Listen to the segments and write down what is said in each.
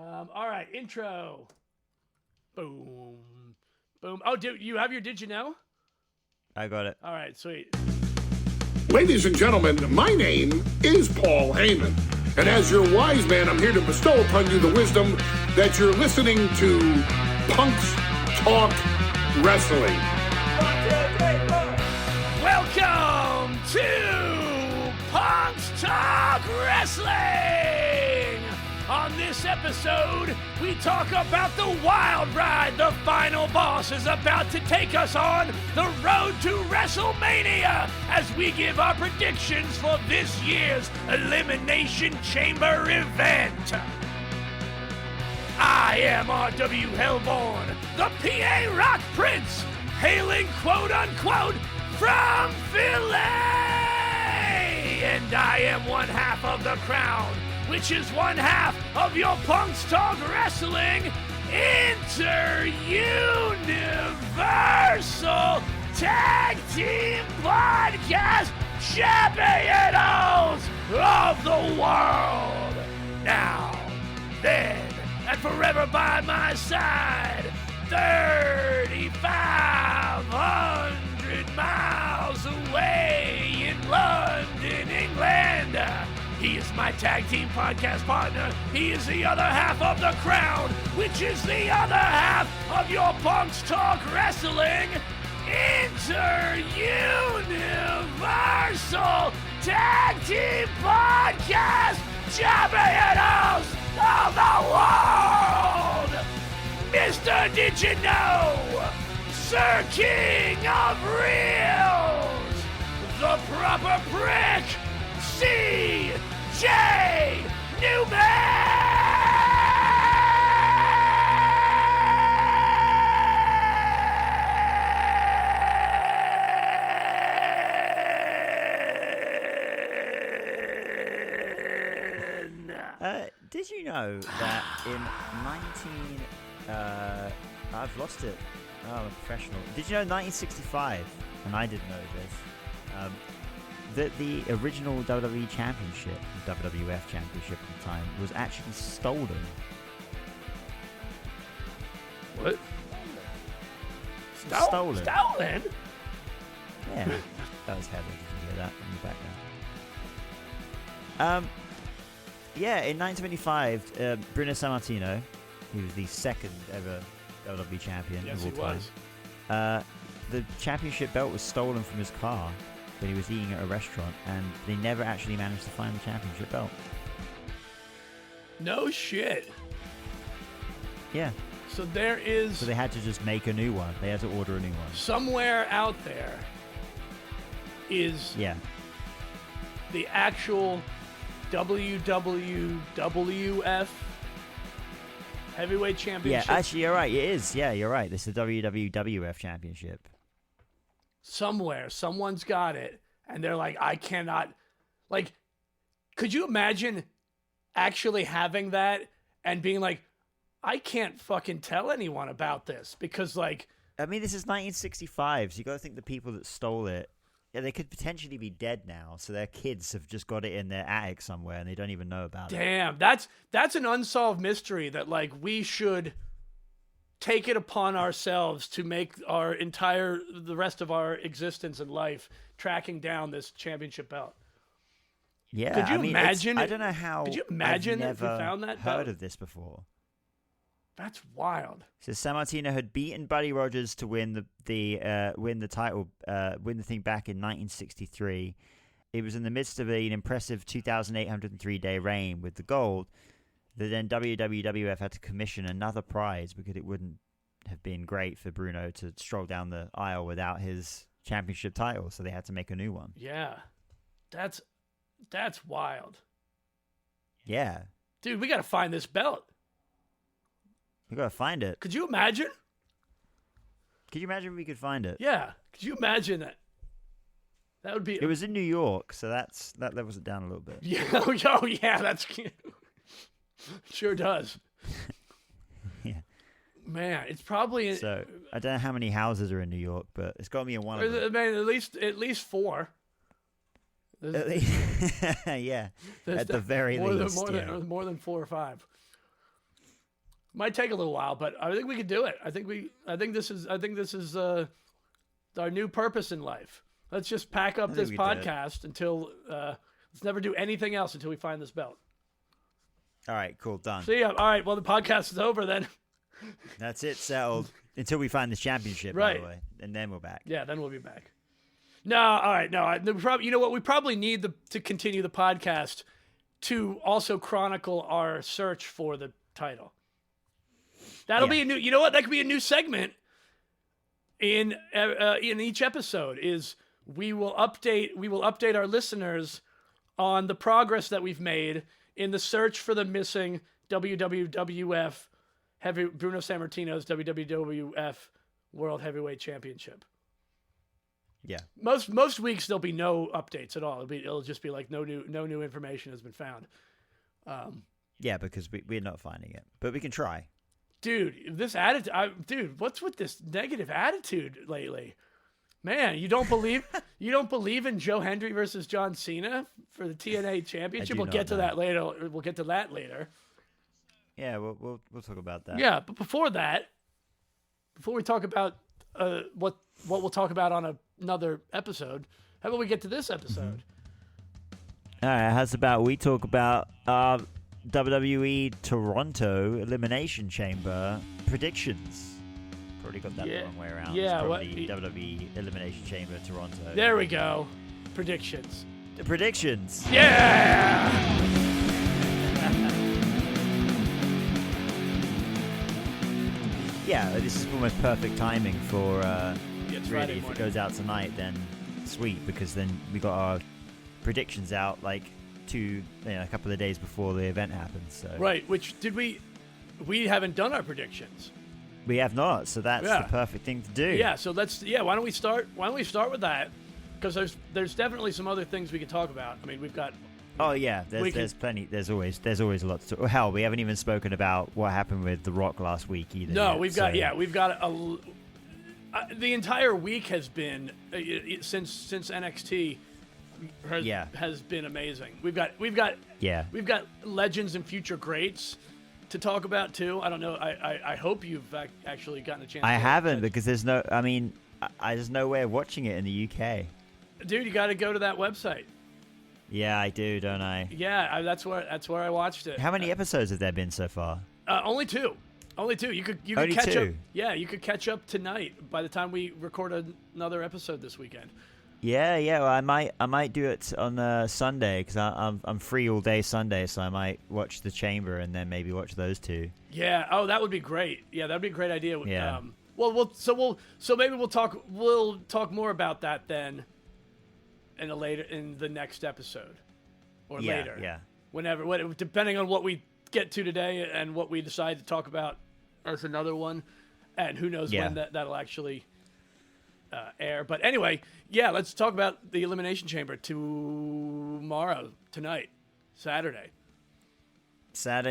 All right, intro. Boom. Boom. Oh, you have your Did You Know? I got it. All right, sweet. Ladies and gentlemen, my name is Paul Heyman. And as your wise man, I'm here to bestow upon you the wisdom that you're listening to Punks Talk Wrestling. 1, 2, 3, 4. Welcome to Punks Talk Wrestling! On this episode, we talk about the wild ride the final boss is about to take us on the road to Wrestlemania as we give our predictions for this year's Elimination Chamber Event. I am R.W. Hellborn, the PA Rock Prince, hailing quote-unquote from Philly! And I am one half of the Crown, which is one half of your Punks Talk Wrestling Inter-Universal Tag Team Podcast Champions of the world. Now, then, and forever by my side, 3,500 miles away in London, England. He is my tag team podcast partner. He is the other half of the Crown, which is the other half of your Punks Talk Wrestling Inter-Universal Tag Team Podcast Champions of the world! Mr. Did You Know? Sir King of Reels! The proper prick! C.J. Newman! Did you know that in I've lost it. Oh, I'm a professional. Did you know 1965, and I didn't know this, that the original WWE Championship, WWF Championship at the time, was actually stolen? What? Stolen? Stolen? Yeah. That was Heather. Did you hear that in the background? Yeah, in 1925, Bruno Sammartino, he was the second ever WWE champion of all time. Was. The championship belt was stolen from his car when he was eating at a restaurant, and they never actually managed to find the championship belt. No shit. Yeah. So there is... So they had to just make a new one. They had to order a new one. Somewhere out there is the actual WWF Heavyweight Championship. Yeah, actually, you're right. It is. Yeah, you're right. This is the WWF Championship. Somewhere, someone's got it, and they're like, I cannot... Like, could you imagine actually having that and being like, I can't fucking tell anyone about this because, like... I mean, this is 1965, so you got to think the people that stole it, they could potentially be dead now, so their kids have just got it in their attic somewhere, and they don't even know about it. Damn, that's an unsolved mystery that, like, we should take it upon ourselves to make the rest of our existence and life tracking down this championship belt. Yeah, could you imagine? I don't know how. Could you imagine I've if we found that heard belt? of this before. That's wild. So Sammartino had beaten Buddy Rogers to win the title, win the thing back in 1963. It was in the midst of an impressive 2,803-day reign with the gold. That then WWF had to commission another prize because it wouldn't have been great for Bruno to stroll down the aisle without his championship title, so they had to make a new one. Yeah, that's wild. Yeah, dude, we gotta find this belt. We gotta find it. Could you imagine? Could you imagine if we could find it? Yeah, could you imagine that? That would be. It was in New York, so that levels it down a little bit. Yeah, oh yeah, that's sure does. Yeah. Man, it's probably... So, I don't know how many houses are in New York, but it's got to be in one of them. Man, at least 4. Yeah, at the very least. More than 4 or 5. Might take a little while, but I think we could do it. I think this is our new purpose in life. Let's just pack up this podcast until let's never do anything else until we find this belt. All right, cool, done. See ya. All right, well the podcast is over then. That's it, settled. Until we find this championship, right. By the way, and then we're back. Yeah, then we'll be back. No, all right, no. You know what? We probably need to continue the podcast to also chronicle our search for the title. That'll be a new. You know what? That could be a new segment in each episode. Is we will update our listeners on the progress that we've made in the search for the missing WWF Bruno Sammartino's WWF World Heavyweight Championship. Yeah. Most weeks there'll be no updates at all. It'll just be like no new information has been found. Yeah, because we're not finding it, but we can try. Dude, this attitude. What's with this negative attitude lately? Man, you don't believe in Joe Hendry versus John Cena for the TNA Championship? We'll get to that later. Yeah, we'll talk about that. Yeah, but before we talk about what we'll talk about on another episode, how about we get to this episode? All right, how's about we talk about WWE Toronto Elimination Chamber predictions? Probably got that the wrong way around. Yeah, it's probably WWE Elimination Chamber Toronto. There we go. Predictions. The predictions. Yeah. Yeah, this is almost perfect timing for Friday really. If morning. it goes out tonight, then sweet, because then we got our predictions out like a couple of days before the event happens. So. Right. Which did we haven't done our predictions. We have not, so that's the perfect thing to do. Yeah. So why don't we start with that? Because there's definitely some other things we could talk about. I mean, we've got. Oh yeah, there's plenty. There's always a lot to talk. Hell, we haven't even spoken about what happened with The Rock last week either. No, yet, we've got the entire week has been since NXT has been amazing. We've got legends and future greats to talk about too. I don't know. I hope you've actually gotten a chance. I haven't because there's no. I mean, there's no way of watching it in the UK. Dude, you got to go to that website. Yeah, I do, don't I? Yeah, that's where I watched it. How many episodes have there been so far? Only two. You could only catch two? up. Yeah, you could catch up tonight by the time we record another episode this weekend. Yeah. Well, I might do it on Sunday because I'm free all day Sunday, so I might watch the Chamber and then maybe watch those two. Yeah. Oh, that would be great. Yeah, that'd be a great idea. Yeah. So maybe we'll talk more about that then. In the next episode, or later. Yeah. Whenever, depending on what we get to today and what we decide to talk about as another one, and who knows when that'll actually air. But anyway, let's talk about the Elimination Chamber tonight, Saturday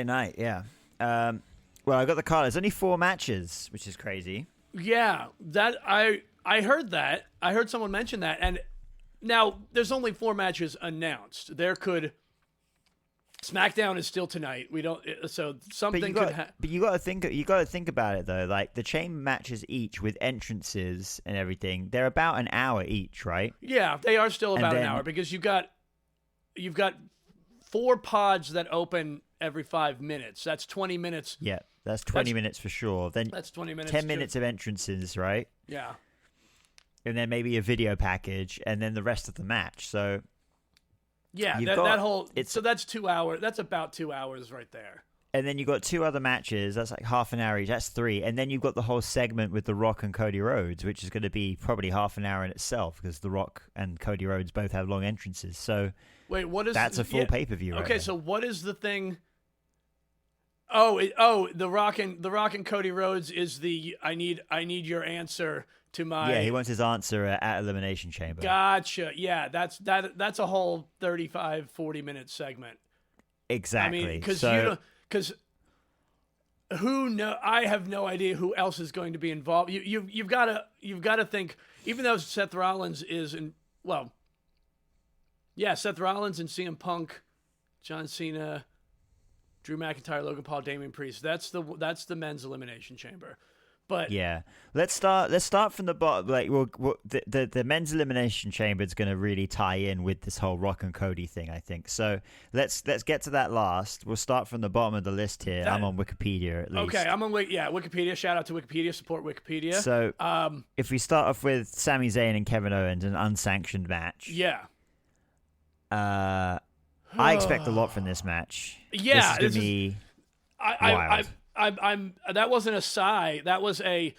night. Yeah. Well, I got the card. There's only 4 matches, which is crazy. Yeah, that I heard that. I heard someone mention that, and. Now, there's only 4 matches announced. SmackDown is still tonight. We don't. So something could happen. But you got to think about it though. Like the chamber matches each with entrances and everything, they're about an hour each, right? Yeah, they are still about an hour because you've got 4 pods that open every 5 minutes. That's 20 minutes. Yeah, that's 20 minutes for sure. Then that's 20 minutes. 10 minutes of entrances, right? Yeah. And then maybe a video package, and then the rest of the match. So, so that's 2 hours. That's about 2 hours right there. And then you've got 2 other matches. That's like half an hour each. That's 3. And then you've got the whole segment with The Rock and Cody Rhodes, which is going to be probably half an hour in itself because The Rock and Cody Rhodes both have long entrances. So, wait, what is that's a full pay-per-view? Okay, right so what is the thing? The Rock and Cody Rhodes is the I need your answer to my. Yeah, he wants his answer at Elimination Chamber. Gotcha. Yeah, that's a whole 35-40 minute segment. Exactly. I mean, because I have no idea who else is going to be involved. You've got to think, even though Seth Rollins is Seth Rollins and CM Punk, John Cena, Drew McIntyre, Logan Paul, Damian Priest. That's the men's Elimination Chamber. But yeah, let's start from the bottom. Like, the men's Elimination Chamber is going to really tie in with this whole Rock and Cody thing, I think. So let's get to that last. We'll start from the bottom of the list here. I'm on Wikipedia at least. Okay, I'm on Wikipedia. Shout out to Wikipedia. Support Wikipedia. So if we start off with Sami Zayn and Kevin Owens, an unsanctioned match. Yeah. I expect a lot from this match. Yeah, this is gonna be wild. That wasn't a sigh. That was an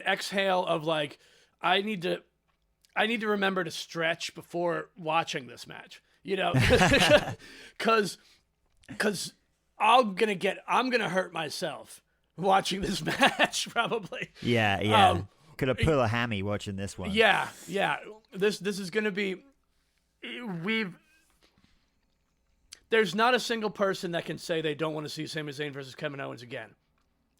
exhale of like, I need to remember to stretch before watching this match, cause I'm gonna hurt myself watching this match probably. Yeah. Could have pulled a hammy watching this one. Yeah. This is gonna be, there's not a single person that can say they don't want to see Sami Zayn versus Kevin Owens again.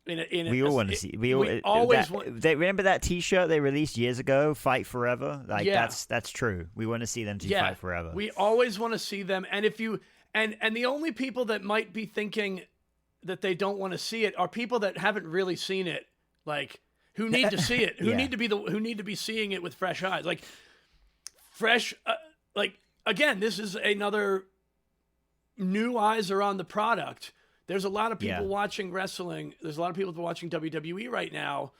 We all want to see. We always remember that T-shirt they released years ago, "Fight Forever." Like that's true. We want to see them fight forever. We always want to see them. And if you and the only people that might be thinking that they don't want to see it are people that haven't really seen it, like who need to see it, who need to be seeing it with fresh eyes, like fresh. Like again, this is another. New eyes are on the product. There's a lot of people watching wrestling. There's a lot of people watching WWE right now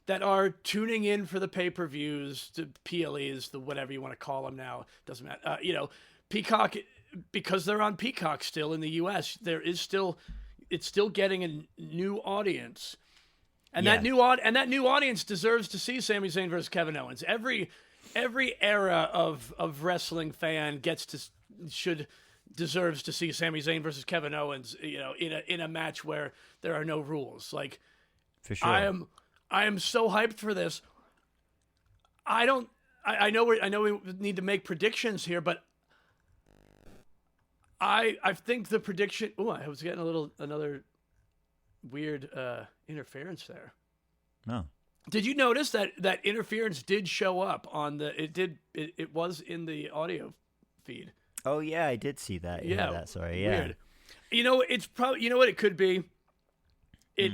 that are tuning in for the pay-per-views, the PLEs, the whatever you want to call them now. Doesn't matter. Peacock, because they're on Peacock still in the U.S. It's still getting a new audience, and that new audience deserves to see Sami Zayn versus Kevin Owens. Every era of wrestling fan deserves to see Sami Zayn versus Kevin Owens, in a match where there are no rules. Like, for sure, I am so hyped for this. I know we need to make predictions here, but I think the prediction. Oh, I was getting another weird interference there. No. Did you notice that interference did show up on it was in the audio feed? Oh yeah, I did see that. Sorry. Yeah. Weird. It's probably what it could be. It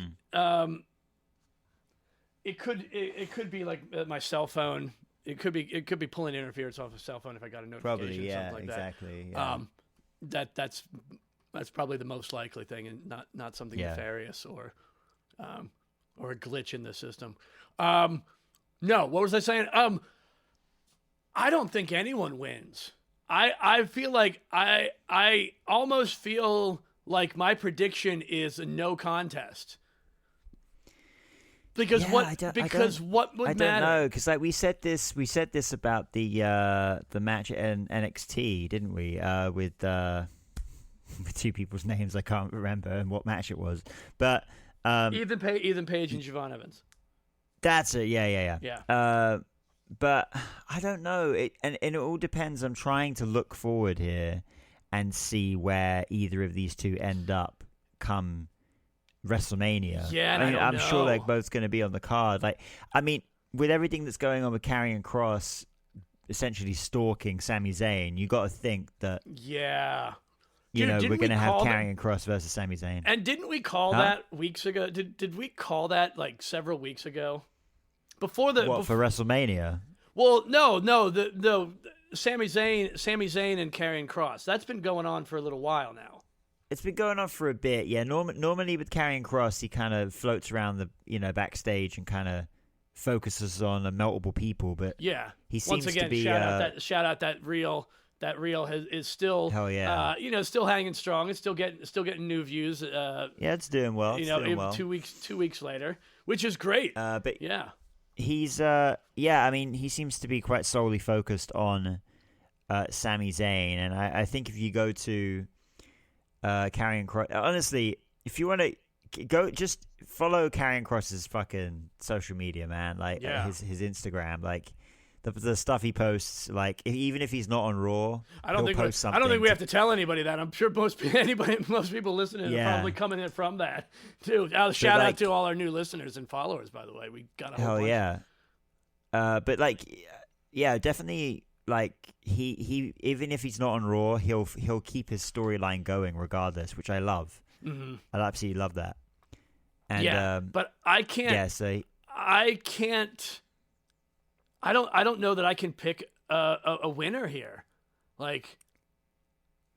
could be like my cell phone. It could be pulling interference off a cell phone if I got a notification. Probably, or something like exactly. That. Yeah. That's probably the most likely thing, and not something nefarious or a glitch in the system. No, what was I saying? I don't think anyone wins. I feel like I almost feel like my prediction is a no contest. Because what would matter? I don't know, because like we said this about the match at NXT, didn't we? With two people's names I can't remember and what match it was, but Ethan Page and Javon Evans. That's it. Yeah. But I don't know. It all depends. I'm trying to look forward here and see where either of these two end up come WrestleMania. Yeah, I'm sure they're both going to be on the card. Like, I mean, with everything that's going on with Karrion Kross essentially stalking Sami Zayn, you got to think that we're going to have Karrion Kross versus Sami Zayn. And didn't we call that weeks ago? Did we call that like several weeks ago? For WrestleMania? Well, no, the Sami Zayn and Karrion Kross. That's been going on for a little while now. It's been going on for a bit, yeah. Normally with Karrion Kross, he kind of floats around the backstage and kind of focuses on multiple people, but he seems to be. Shout out that reel. That reel is still still hanging strong. It's still getting new views. It's doing well. It's doing well. 2 weeks later, which is great. But he's I mean, he seems to be quite solely focused on Sami Zayn, and I think if you go to Karrion Kross, honestly, if you want to go, just follow Karrion Kross's fucking social media, man. Like his Instagram, like the stuff he posts. Like even if he's not on Raw, he'll post something. I don't think we have to tell anybody that. I'm sure most people listening are probably coming in from that too. Shout out to all our new listeners and followers, by the way. We got a whole bunch. But definitely like he even if he's not on Raw, he'll keep his storyline going regardless, which I love. Mm-hmm. I absolutely love that. And but I can't. Yeah, so I can't. I don't know that I can pick a winner here. Like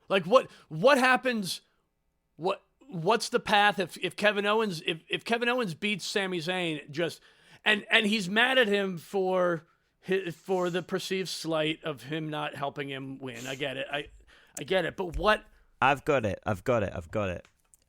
what happens? What's the path if Kevin Owens if Kevin Owens beats Sami Zayn just and he's mad at him for the perceived slight of him not helping him win. I get it. I get it. But what? I've got it.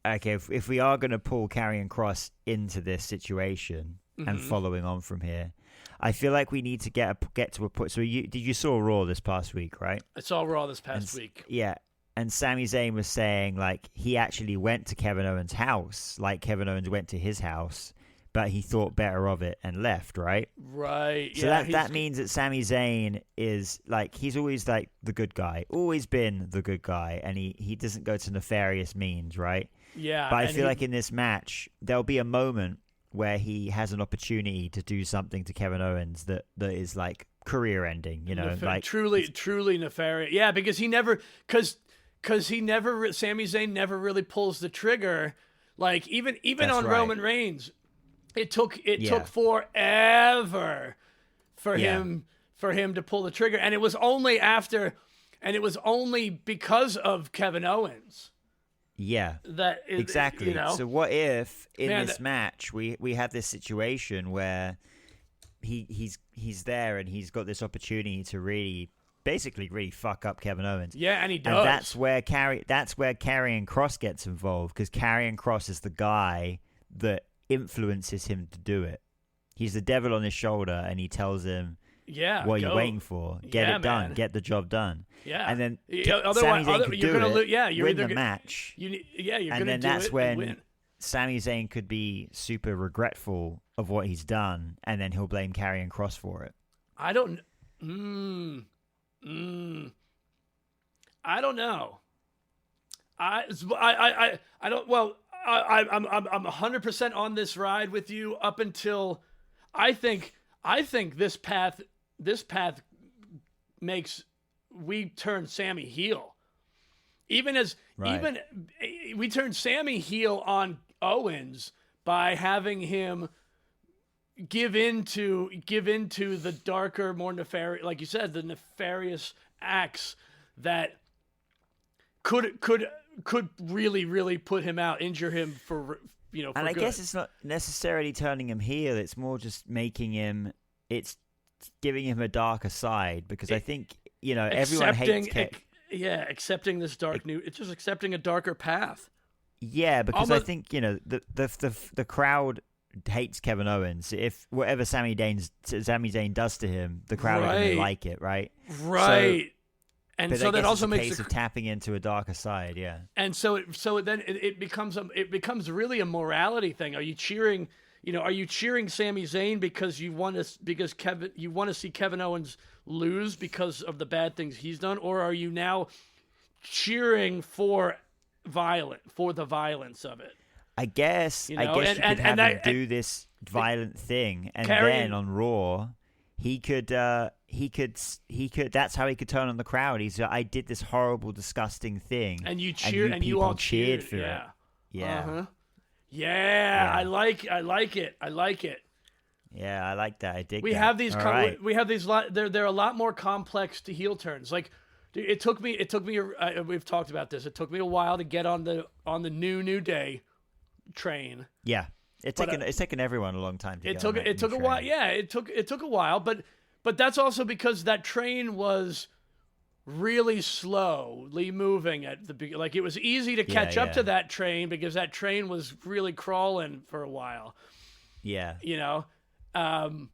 Okay, if we are going to pull Karrion Kross into this situation and following on from here, I feel like we need to get to a point. So you saw Raw this past week, right? I saw Raw this past week. Yeah. And Sami Zayn was saying, like, he actually went to Kevin Owens' house, like Kevin Owens went to his house, but he thought better of it and left, right? Right. So that means that Sami Zayn is, like, he's always, like, the good guy, always been the good guy, and he doesn't go to nefarious means, right? Yeah. But I feel like in this match, there'll be a moment where he has an opportunity to do something to Kevin Owens that is, like, career-ending, you know? Like truly nefarious. Yeah, because he never... Because Sami Zayn never really pulls the trigger. Like even on right. Roman Reigns, it took forever for him to pull the trigger, and it was only because of Kevin Owens. Yeah, exactly. You know? So what if in this match we have this situation where he's there and he's got this opportunity to really fuck up Kevin Owens. Yeah, and he does. And that's where Karrion Kross gets involved, because Karrion Kross is the guy that influences him to do it. He's the devil on his shoulder, and he tells him, "What are you waiting for? Get it done. Get the job done." Yeah, and then otherwise Sami Zayn could you're do gonna it, win the match. You're and gonna then do that's it when and win. Sami Zayn could be super regretful of what he's done, and then he'll blame Karrion Kross for it. I don't. I don't know. I don't. Well, I'm 100% on this ride with you up until I think this path makes we turn Sammy heel. Even we turn Sammy heel on Owens by having him give into the darker, more nefarious, like you said, the nefarious acts that could really, really put him out, injure him for and I guess it's not necessarily turning him heel. It's more just it's giving him a darker side, because I think everyone hates. Accepting this it's just accepting a darker path. Yeah, because I think the crowd hates Kevin Owens. If whatever Sami Zayn does to him, the crowd are going to like it, right? Right. So that also makes a case of tapping into a darker side, yeah. And so it becomes really a morality thing. Are you cheering? Are you cheering Sami Zayn because you want to see Kevin Owens lose because of the bad things he's done, or are you now cheering for the violence of it? I guess you could have him do this violent thing, and then on Raw, he could. That's how he could turn on the crowd. He's I did this horrible, disgusting thing, and you cheered, and you all cheered for it. Yeah. Uh-huh. Yeah, I like it. Yeah, I like that. I dig. We that. have these. Right. We have these. They're a lot more complex to heel turns. Like, dude, it took me. We've talked about this. It took me a while to get on the New Day train. Yeah, it's taken everyone a long time to it took a while. Yeah, it took a while, but that's also because that train was really slowly moving at the beginning. Like, it was easy to catch up to that train because that train was really crawling for a while. Yeah. And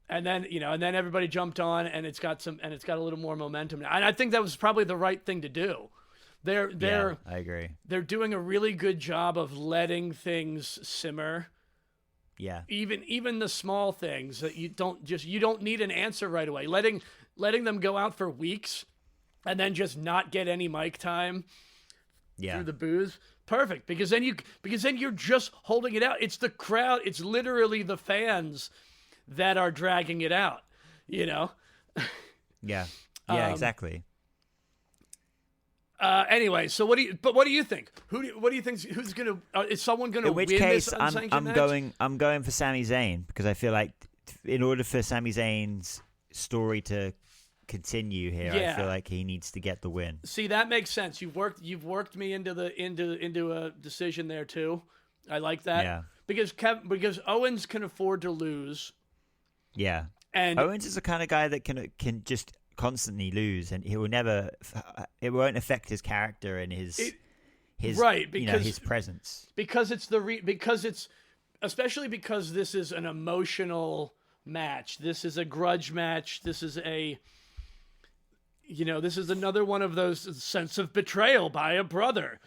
then everybody jumped on, and it's got a little more momentum now. And I think that was probably the right thing to do. I agree. They're doing a really good job of letting things simmer. Yeah. Even the small things that you don't need an answer right away. Letting them go out for weeks and then just not get any mic time through the booze. Perfect. Because then you're just holding it out. It's the crowd, it's literally the fans that are dragging it out, Yeah. Yeah, exactly. Anyway, so what do you think? What do you think? Who's gonna? Is someone gonna win this unsanctioned match? I'm going for Sami Zayn because I feel like in order for Sami Zayn's story to continue here, I feel like he needs to get the win. See, that makes sense. You've worked me into a decision there too. I like that. Yeah. Because Owens can afford to lose. Yeah. And Owens is the kind of guy that can just constantly lose, and he will never. It won't affect his character and his right, because his presence. Because it's especially because this is an emotional match. This is a grudge match. This is this is another one of those sense of betrayal by a brother.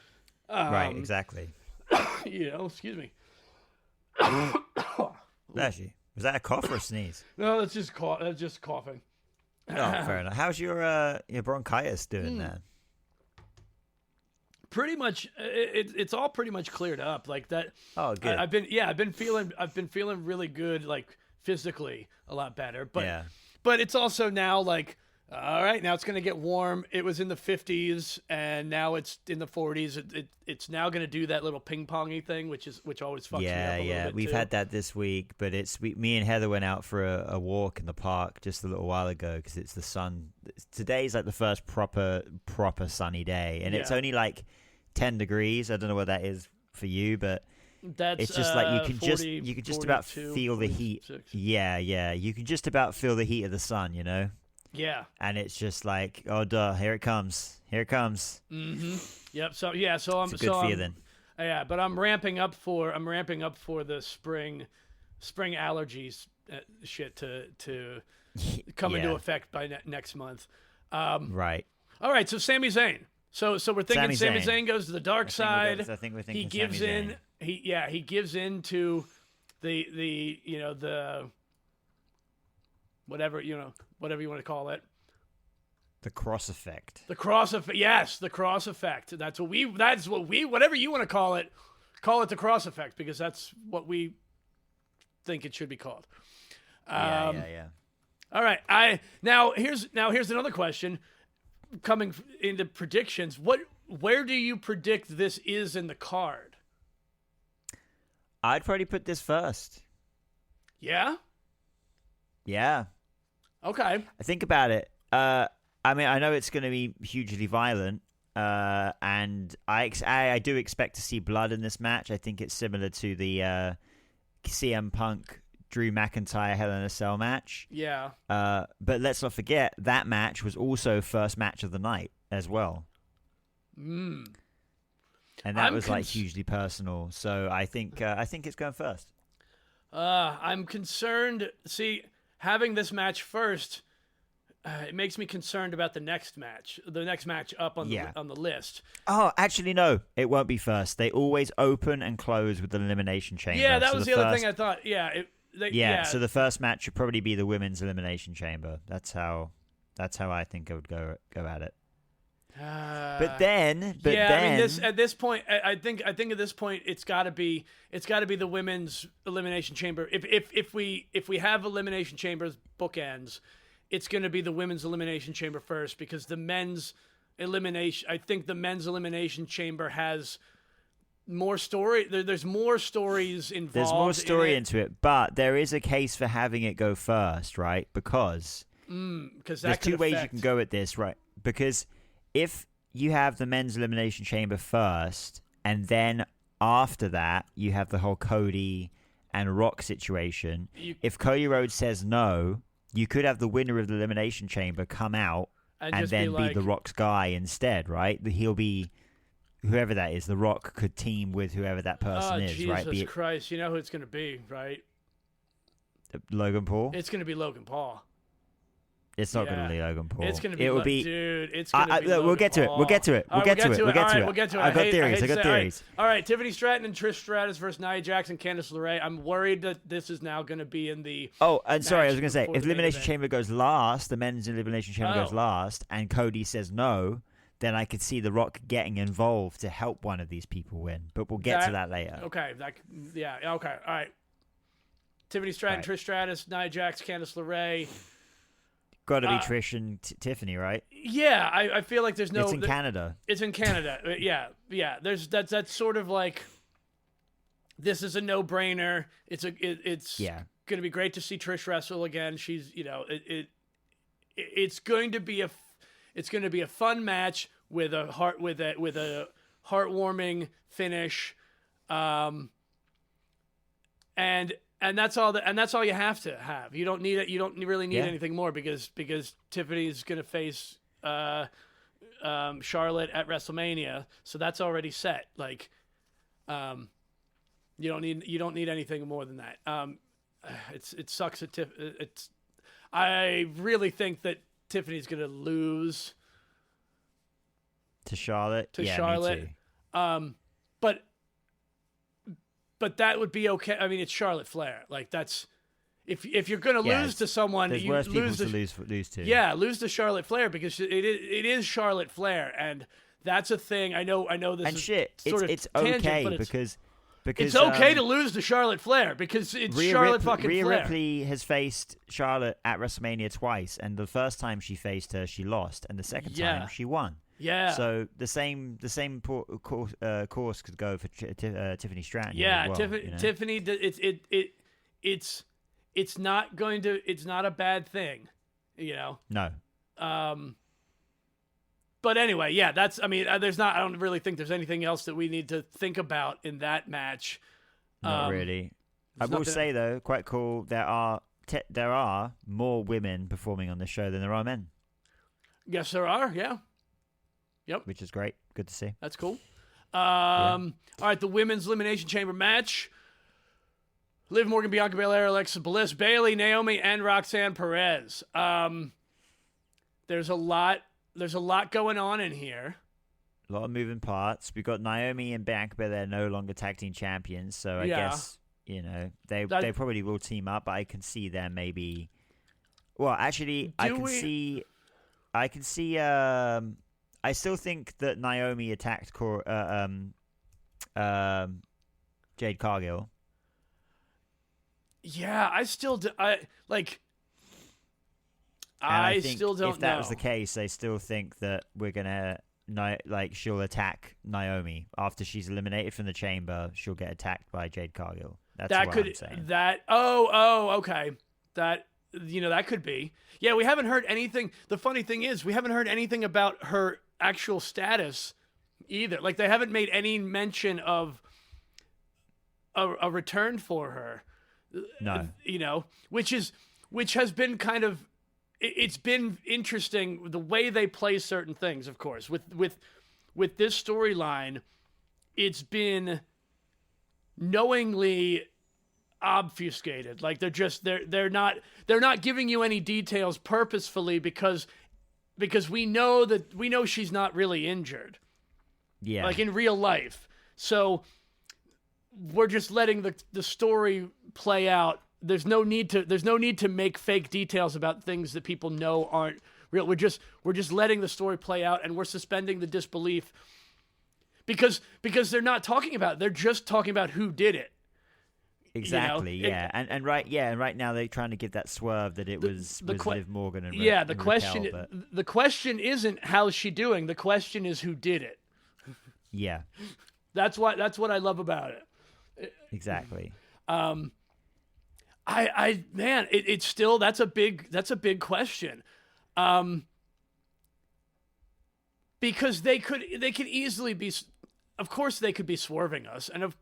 Right, exactly. Excuse me. Bless you. Was that a cough or a sneeze? No, that's just coughing. Oh, fair enough. How's your bronchitis doing then? Pretty much, it's all pretty much cleared up. Like that. Oh, good. I've been feeling really good, like physically a lot better. But it's also now like, all right, now it's gonna get warm. It was in the 50s, and now it's in the 40s. It's now gonna do that little ping pongy thing, which always fucks me up a little bit. We've had that this week, but me and Heather went out for a walk in the park just a little while ago because it's the sun. Today's like the first proper sunny day, and it's only like 10 degrees. I don't know what that is for you, but it's just like you can just about feel the heat. Yeah, you can just about feel the heat of the sun, Yeah. And it's just like, oh duh, here it comes. Mm-hmm. Yep. So I'm it's a good feeling. Yeah, but I'm ramping up for the spring allergies shit to come into effect by next month. Right. All right. So Sami Zayn. So we're thinking Sami Zayn goes to the dark side. I think we're thinking he gives Sami in. Zayn. He gives in to the whatever you want to call it. The cross effect. The cross effect. Yes, the cross effect. That's what we whatever you want to call it the cross effect, because that's what we think it should be called. Yeah. All right. Now here's another question coming into predictions. Where do you predict this is in the card? I'd probably put this first. Yeah? Yeah. Okay. Think about it. I mean, I know it's going to be hugely violent, and I do expect to see blood in this match. I think it's similar to the CM Punk Drew McIntyre Hell in a Cell match. Yeah. But let's not forget that match was also first match of the night as well. Mm. And that was like hugely personal. So I think it's going first. I'm concerned. See, having this match first, it makes me concerned about the next match. The next match up on the list. Oh, actually, no. It won't be first. They always open and close with the Elimination Chamber. Yeah, that was the other thing I thought. Yeah. So the first match should probably be the Women's Elimination Chamber. That's how I think I would go at it. But then, I mean, at this point, I think at this point it's got to be the Women's Elimination Chamber. If we have Elimination Chambers bookends, it's going to be the Women's Elimination Chamber first, because the men's elimination. I think the Men's Elimination Chamber has more story. There's more stories involved. There's more story into it, but there is a case for having it go first, right? Because there's two ways you can go at this, right? Because if you have the Men's Elimination Chamber first, and then after that you have the whole Cody and Rock situation, if Cody Rhodes says no, you could have the winner of the Elimination Chamber come out and then be The Rock's guy instead, right? He'll be whoever that is. The Rock could team with whoever that person is, right? Jesus Christ, you know who it's going to be, right? Logan Paul? It's going to be Logan Paul. It's not going to be Logan Paul. It's going to be. Dude, it's going to be. Logan we'll get to it. We'll get to it. We'll get to it. We'll get to it. I got theories. All right. Tiffany Stratton and Trish Stratus versus Nia Jax and Candice LeRae. I'm worried that this is now going to be in the. Oh, and sorry, I was going to say, if Elimination Chamber goes last, the Men's Elimination Chamber goes last, and Cody says no, then I could see The Rock getting involved to help one of these people win. But we'll get to that later. Okay. Okay. All right. Tiffany Stratton, Trish Stratus, Nia Jax, Candice LeRae. got to be Trish and Tiffany, right? Yeah, I feel like there's no. It's in Canada. It's in Canada. Yeah. That's sort of like. This is a no-brainer. It's going to be great to see Trish wrestle again. She's, it's going to be a fun match with a heartwarming finish, and that's all you have to have. You don't need it. You don't really need anything more because Tiffany's going to face Charlotte at WrestleMania, so that's already set. Like, you don't need anything more than that. It sucks at I really think that Tiffany's going to lose to Charlotte. Charlotte. Me too. But that would be okay. I mean, it's Charlotte Flair. Like, that's if you're going to lose to someone, there's you worse lose people to lose to. Yeah, lose to Charlotte Flair because it is Charlotte Flair, and that's a thing. I know. This and is shit. Sort it's of tangent, okay but because it's okay to lose to Charlotte Flair because it's Charlotte fucking Rhea Flair. Ripley has faced Charlotte at WrestleMania twice, and the first time she faced her, she lost, and the second time she won. Yeah. So the same course could go for Tiffany Stratton. Yeah, as well, Tiffany. It's not going to. It's not a bad thing, No. But anyway, yeah, that's. I mean, there's not. I don't really think there's anything else that we need to think about in that match. Not really. I will say though, quite cool. There are more women performing on the show than there are men. Yes, there are. Yeah. Yep. Which is great. Good to see. That's cool. All right, the women's Elimination Chamber match. Liv Morgan, Bianca Belair, Alexa Bliss, Bayley, Naomi, and Roxanne Perez. There's a lot going on in here. A lot of moving parts. We've got Naomi and Bianca Belair no longer tag team champions, so I guess they probably will team up. But I can see them maybe. Well, actually, I can see. I still think that Naomi attacked Jade Cargill. Yeah, I still do. I think still don't know. If that was the case, I still think that we're gonna she'll attack Naomi after she's eliminated from the chamber. She'll get attacked by Jade Cargill. That's what I'm saying. Okay. That could be. Yeah, we haven't heard anything. The funny thing is, we haven't heard anything about her actual status either. Like, they haven't made any mention of a return for her. No. Which has been kind of, it's been interesting the way they play certain things, of course. With this storyline, it's been knowingly obfuscated. Like, they're not giving you any details purposefully because we know she's not really injured. Yeah. Like in real life. So we're just letting the story play out. There's no need to make fake details about things that people know aren't real. We're just letting the story play out, and we're suspending the disbelief because they're not talking about it. They're just talking about who did it. Exactly. And right now they're trying to give that swerve that it was Liv Morgan and the Raquel, the question isn't how's she doing. The question is who did it. Yeah. That's what I love about it. Exactly. It's still, that's a big question. Because they could easily be, of course they could be swerving us, and of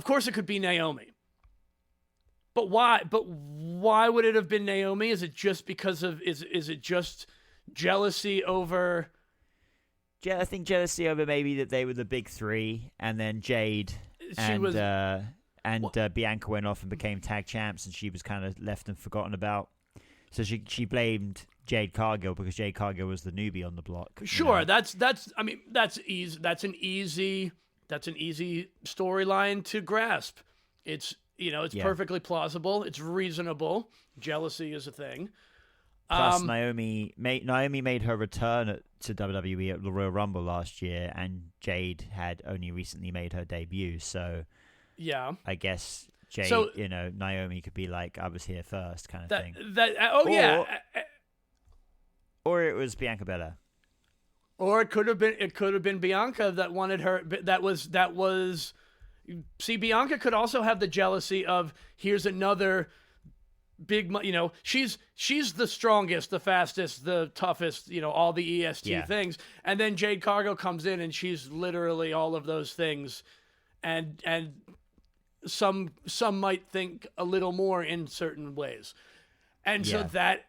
course it could be Naomi. But why would it have been Naomi? Is it just because of is it just jealousy over? I think jealousy over maybe that they were the big three, and then Jade and Bianca went off and became tag champs, and she was kind of left and forgotten about. So she blamed Jade Cargill because Jade Cargill was the newbie on the block. Sure, that's easy. That's an easy storyline to grasp. It's perfectly plausible. It's reasonable. Jealousy is a thing. Plus, Naomi made her return to WWE at the Royal Rumble last year, and Jade had only recently made her debut. So, yeah, I guess Naomi could be like, "I was here first," kind of thing. Or it was Bianca Belair. Or it could have been Bianca that wanted her. That was. See, Bianca could also have the jealousy of, here's another big, she's the strongest, the fastest, the toughest, all the EST things. And then Jade Cargill comes in and she's literally all of those things. And some might think a little more in certain ways. And so that's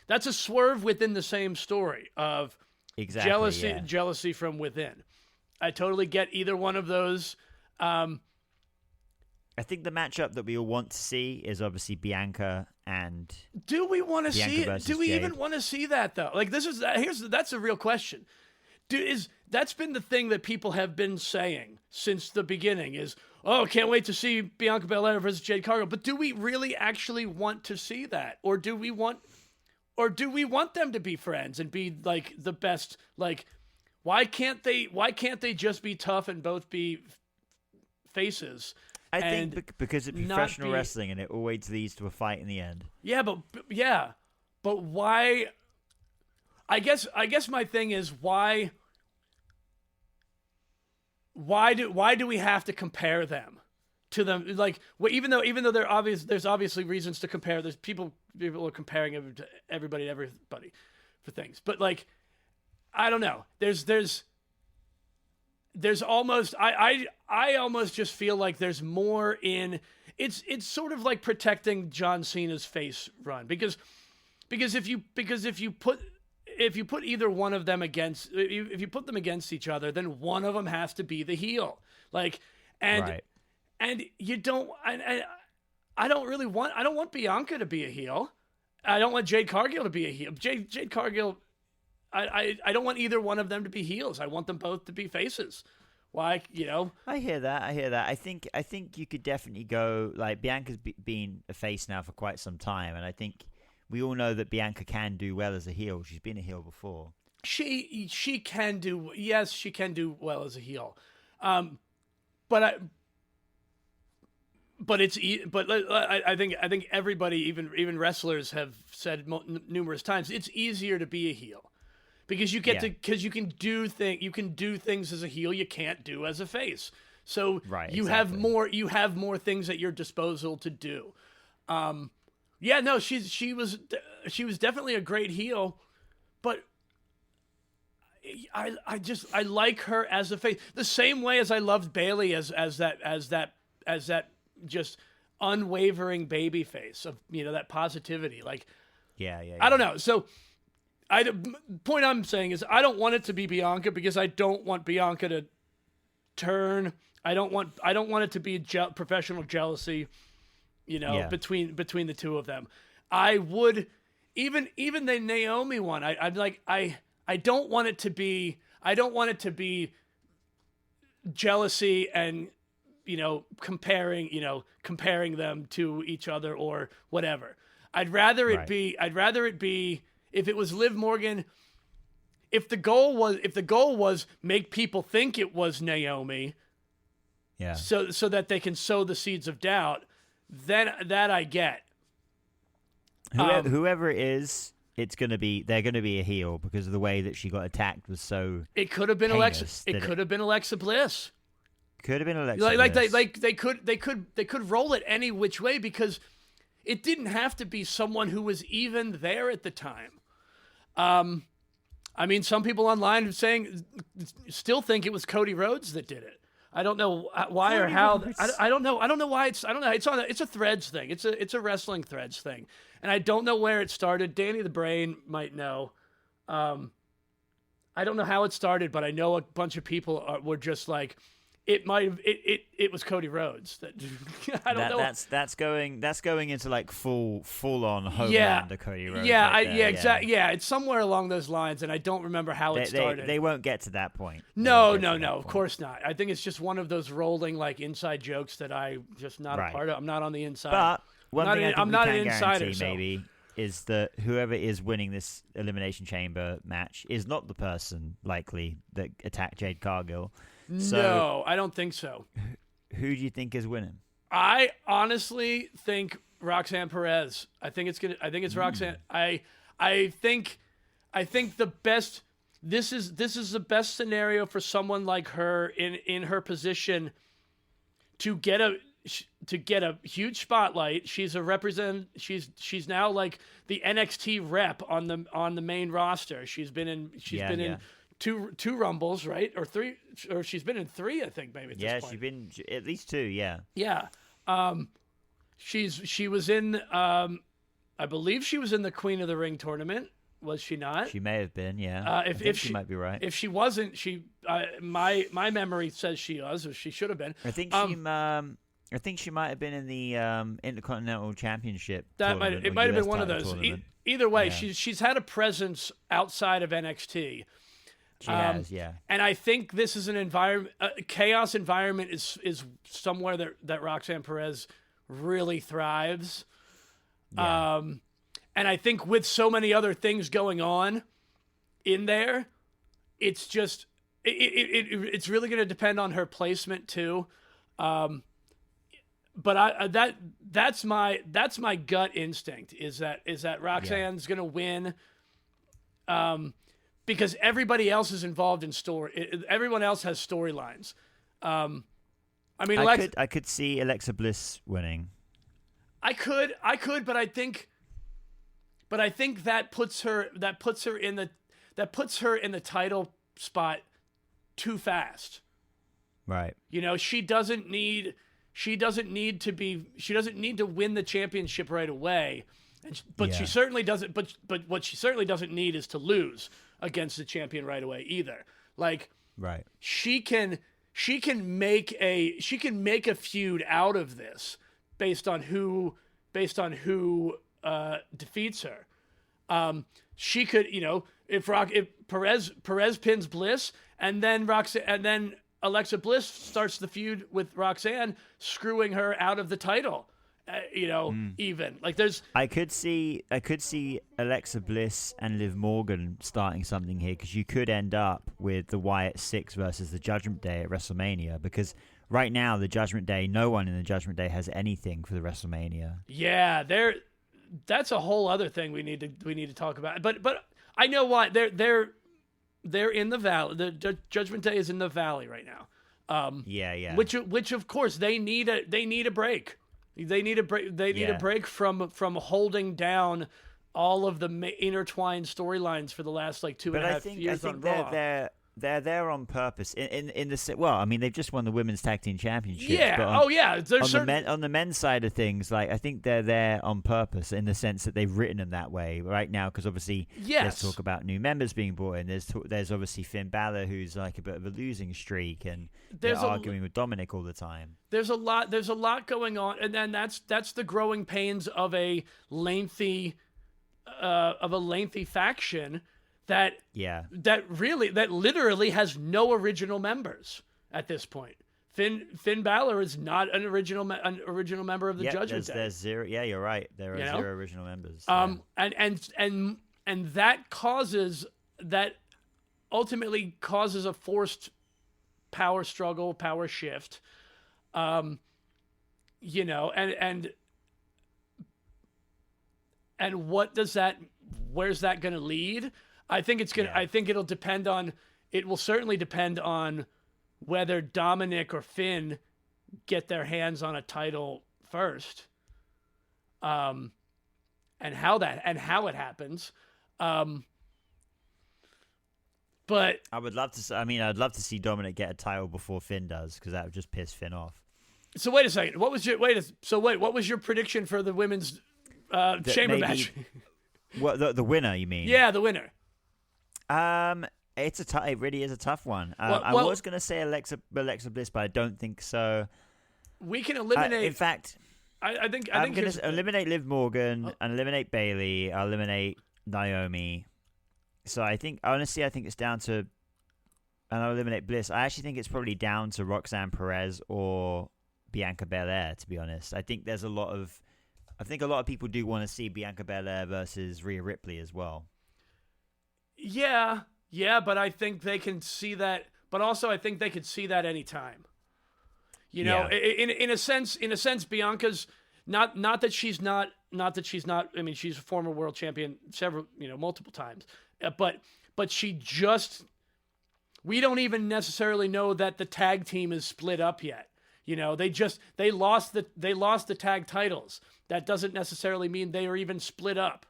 that's a swerve within the same story of jealousy from within. I totally get either one of those. I think the matchup that we all want to see is obviously Bianca and. Do we want to see it? Do we Jade. even want to see that though? Like that's a real question. That's been the thing that people have been saying since the beginning is, oh, can't wait to see Bianca Belair versus Jade Cargill. But do we really actually want to see that, or do we want them to be friends and be like the best? Like, why can't they just be tough and both be faces? I think because it's professional wrestling and it always leads to a fight in the end. Yeah, but why? I guess my thing is why do we have to compare them to them? Like, even though there's obviously reasons to compare. There's people are comparing everybody for things, but like, I don't know. There's almost I almost just feel like there's more in it's sort of like protecting John Cena's face run because if you put either one of them against each other, then one of them has to be the heel. Like, and you don't. I don't want Bianca to be a heel. I don't want Jade Cargill to be a heel. Jade Cargill. I don't want either one of them to be heels. I want them both to be faces. Why, I hear that. I think you could definitely go, like, Bianca's been a face now for quite some time, and I think we all know that Bianca can do well as a heel. She's been a heel before. She can do, yes, she can do well as a heel. But I think everybody, even wrestlers, have said numerous times, it's easier to be a heel. Because you can do things as a heel you can't do as a face. So you have more things at your disposal to do. She was definitely a great heel, but I like her as a face the same way as I loved Bayley as that just unwavering baby face of that positivity. Like I don't know. So point I'm saying is I don't want it to be Bianca because I don't want Bianca to turn. I don't want it to be professional jealousy, between the two of them. I would even the Naomi one. I don't want it to be jealousy and comparing them to each other or whatever. I'd rather it be if it was Liv Morgan, if the goal was make people think it was Naomi, so that they can sow the seeds of doubt, then that I get. Whoever it is, they're going to be a heel because of the way that she got attacked was so. It could have been Alexa. It could have been Alexa Bliss. Could have been Alexa Bliss. They could roll it any which way because it didn't have to be someone who was even there at the time. I mean, some people online still think it was Cody Rhodes that did it. I don't know why or how. I don't know. I don't know why it's a Threads thing. It's a wrestling Threads thing, and I don't know where it started. Danny the Brain might know. I don't know how it started, but I know a bunch of people were just like, it might have it was Cody Rhodes that I don't know. That's going into like full on Homelander Cody Rhodes. Exactly. Yeah, it's somewhere along those lines, and I don't remember how it started. They won't get to that point. No, of course not. I think it's just one of those rolling like inside jokes that I'm just not a part of. I'm not on the inside. But one thing I'm not an insider, maybe is that whoever is winning this Elimination Chamber match is not the person likely that attacked Jade Cargill. So, no, I don't think so. Who do you think is winning? I honestly think Roxanne Perez. I think it's Roxanne. I I think the best. This is the best scenario for someone like her in her position to get a huge spotlight. She's she's now like the NXT rep on the main roster. She's been in two Rumbles, right? Or three, or she's been in three, I think, maybe at this point. Yeah, she's been at least two, yeah. Yeah. She was in I believe she was in the Queen of the Ring tournament. Was she not? She may have been, yeah. If she might be right. If she wasn't, my memory says she was, or she should have been. I think she might have been in the Intercontinental Championship. It might have been one of those. Either way, she's had a presence outside of NXT. She has, yeah. And I think this is an environment, chaos environment is somewhere that Roxanne Perez really thrives. Yeah. And I think with so many other things going on in there, it's just it's really going to depend on her placement too. But that's my gut instinct is that Roxanne's going to win. Because everybody else is involved in everyone else has storylines. I mean, I could see Alexa Bliss winning. I could, but I think that puts her in the title spot too fast. Right. You know, she doesn't need to win the championship right away. She certainly doesn't. But what she certainly doesn't need is to lose against the champion right away either. Like, right. She can make a feud out of this based on who defeats her. She could, if Perez pins Bliss and then Alexa Bliss starts the feud with Roxanne, screwing her out of the title. Even like there's. I could see Alexa Bliss and Liv Morgan starting something here, because you could end up with the Wyatt Six versus the Judgment Day at WrestleMania, because right now the Judgment Day, no one in the Judgment Day has anything for the WrestleMania. Yeah, that's a whole other thing we need to talk about. But I know why they're in the Valley. The Judgment Day is in the Valley right now. Yeah. Which of course they need a break. They need a break. They need a break from holding down all of the intertwined storylines for the last 2.5 years on Raw. They're there on purpose. I mean, they've just won the Women's Tag Team Championship. Yeah. On the men's side of things, I think they're there on purpose in the sense that they've written them that way right now, because obviously there's talk about new members being brought in. There's obviously Finn Balor, who's a bit of a losing streak, and they're arguing with Dominic all the time. There's a lot going on, and then that's the growing pains of a lengthy faction. That literally has no original members at this point. Finn Balor is not an original member of the Judgment Day. There's zero. Yeah, you're right. There are zero original members. And that ultimately causes a forced power struggle, power shift. And what does that? Where's that going to lead? I think it's gonna. Yeah. I think it'll depend on. It will certainly depend on whether Dominic or Finn get their hands on a title first, and how it happens. But I'd love to see Dominic get a title before Finn does, because that would just piss Finn off. So wait a second. What was your prediction for the women's chamber match? What the winner? You mean? Yeah, the winner. It really is a tough one. I was going to say Alexa Bliss, but I don't think so. We can eliminate. In fact, I think I'm going to eliminate Liv Morgan and eliminate Bayley. I'll eliminate Naomi. So I think it's down to, and I'll eliminate Bliss. I actually think it's probably down to Roxanne Perez or Bianca Belair, to be honest. I think a lot of people do want to see Bianca Belair versus Rhea Ripley as well. Yeah, but I think they can see that. But also, I think they could see that anytime. In a sense, Bianca's not that she's not. I mean, she's a former world champion multiple times, but she just. We don't even necessarily know that the tag team is split up yet. They lost the tag titles. That doesn't necessarily mean they are even split up.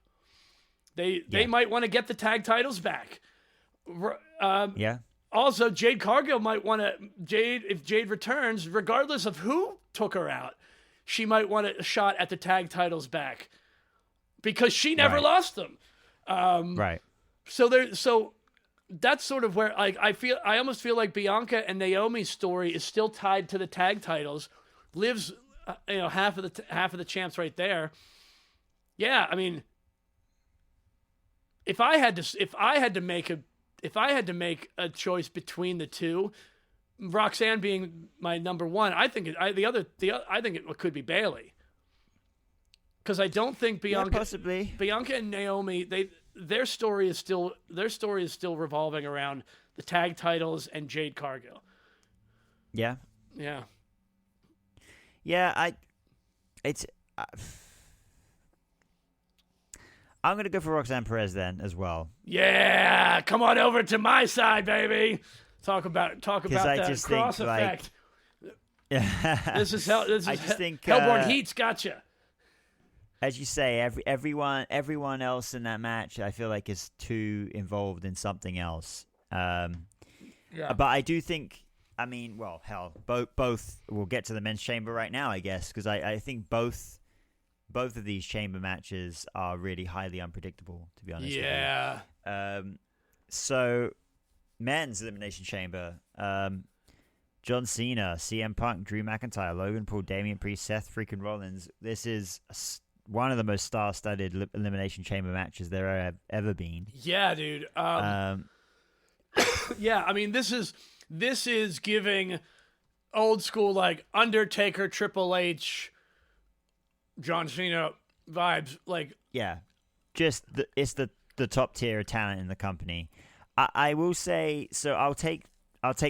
They might want to get the tag titles back. Also, Jade Cargill might want to if Jade returns, regardless of who took her out, she might want a shot at the tag titles back because she never lost them. Right. So that's sort of where I almost feel like Bianca and Naomi's story is still tied to the tag titles. Liv's half of the champs right there. Yeah, I mean, if I had to make a choice between the two, Roxanne being my number one, I think it could be Bayley. Because I don't think Bianca and Naomi, their story is still revolving around the tag titles and Jade Cargill. Yeah. Yeah. Yeah, I'm going to go for Roxanne Perez then as well. Yeah, come on over to my side, baby. Talk about that cross effect. This is Hellborn Heat's gotcha. As you say, everyone else in that match, I feel like is too involved in something else. But I do think, I mean, well, hell, both. We'll get to the men's chamber right now, I guess, because I think both of these chamber matches are really highly unpredictable, to be honest. Yeah. With you. So, men's Elimination Chamber. John Cena, CM Punk, Drew McIntyre, Logan Paul, Damian Priest, Seth freaking Rollins. This is one of the most star-studded Elimination Chamber matches there have ever been. Yeah, dude. Yeah, I mean, this is giving old school, like, Undertaker, Triple H, John Cena vibes. Like, yeah, just it's the top tier of talent in the company. I will say, so I'll take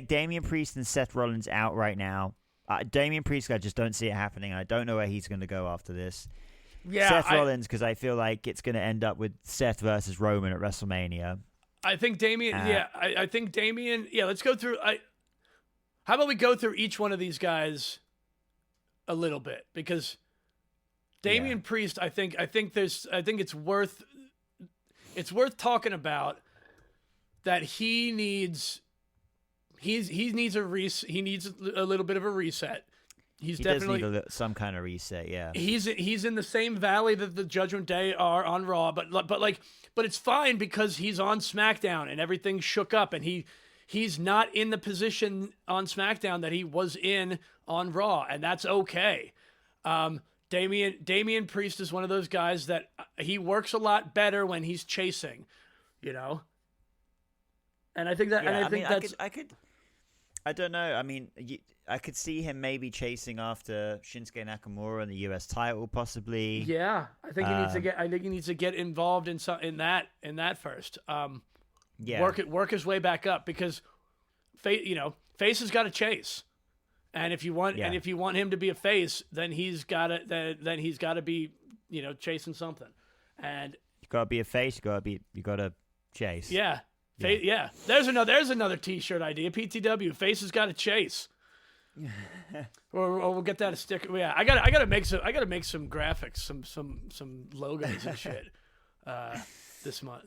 Damian Priest and Seth Rollins out right now. Damian Priest, I just don't see it happening. I don't know where he's going to go after this. Yeah, Seth Rollins, because I feel like it's going to end up with Seth versus Roman at WrestleMania. I think Damian. I think Damian. Yeah, let's go through. How about we go through each one of these guys a little bit, because Damian Priest, I think it's worth talking about that he needs a little bit of a reset. He definitely does need some kind of reset. Yeah, he's in the same valley that the Judgment Day are on Raw, but it's fine because he's on SmackDown and everything's shook up, and he's not in the position on SmackDown that he was in on Raw, and that's okay. Damian Priest is one of those guys that he works a lot better when he's chasing, And I think that, I don't know. I mean, I could see him maybe chasing after Shinsuke Nakamura and the U.S. title, possibly. Yeah, I think he needs to get involved in that first. Work his way back up, because, face has got to chase, and if you want him to be a face, then he's got to be chasing something, and you got to be a face. You got to chase. Yeah. Yeah. There's another T-shirt idea. PTW. Face has got to chase. or we'll get that a sticker. Yeah, I gotta make some graphics, some logos and shit. This month.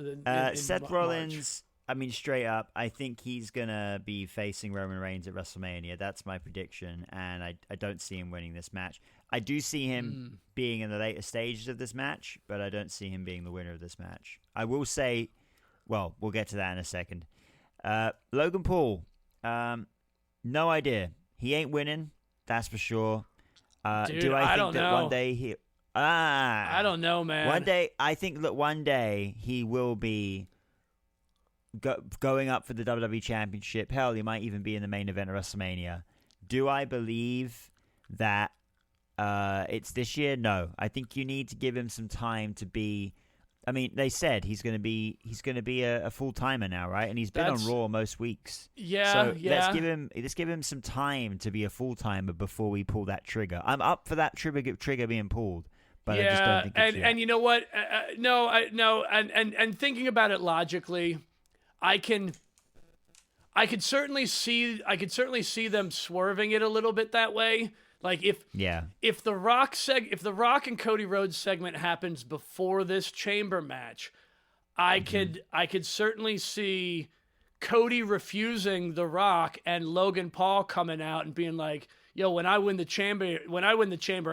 Seth Rollins. I mean, straight up, I think he's gonna be facing Roman Reigns at WrestleMania. That's my prediction, and I don't see him winning this match. I do see him being in the later stages of this match, but I don't see him being the winner of this match. I will say. Well, we'll get to that in a second. Logan Paul, no idea. He ain't winning, that's for sure. Dude, do I think don't that know. One day he? I don't know, man. I think that one day he will be going up for the WWE Championship. Hell, he might even be in the main event of WrestleMania. Do I believe that it's this year? No. I think you need to give him some time to be I mean, they said he's going to be a full timer now, right? And he's been on Raw most weeks. Yeah, so yeah. let's give him some time to be a full timer before we pull that trigger. I'm up for that trigger being pulled, but I just don't think it's yet. And you know what? No, and thinking about it logically, I could certainly see them swerving it a little bit that way. Like if the Rock and Cody Rhodes segment happens before this Chamber match, I could certainly see Cody refusing the Rock and Logan Paul coming out and being like, "Yo, when I win the Chamber,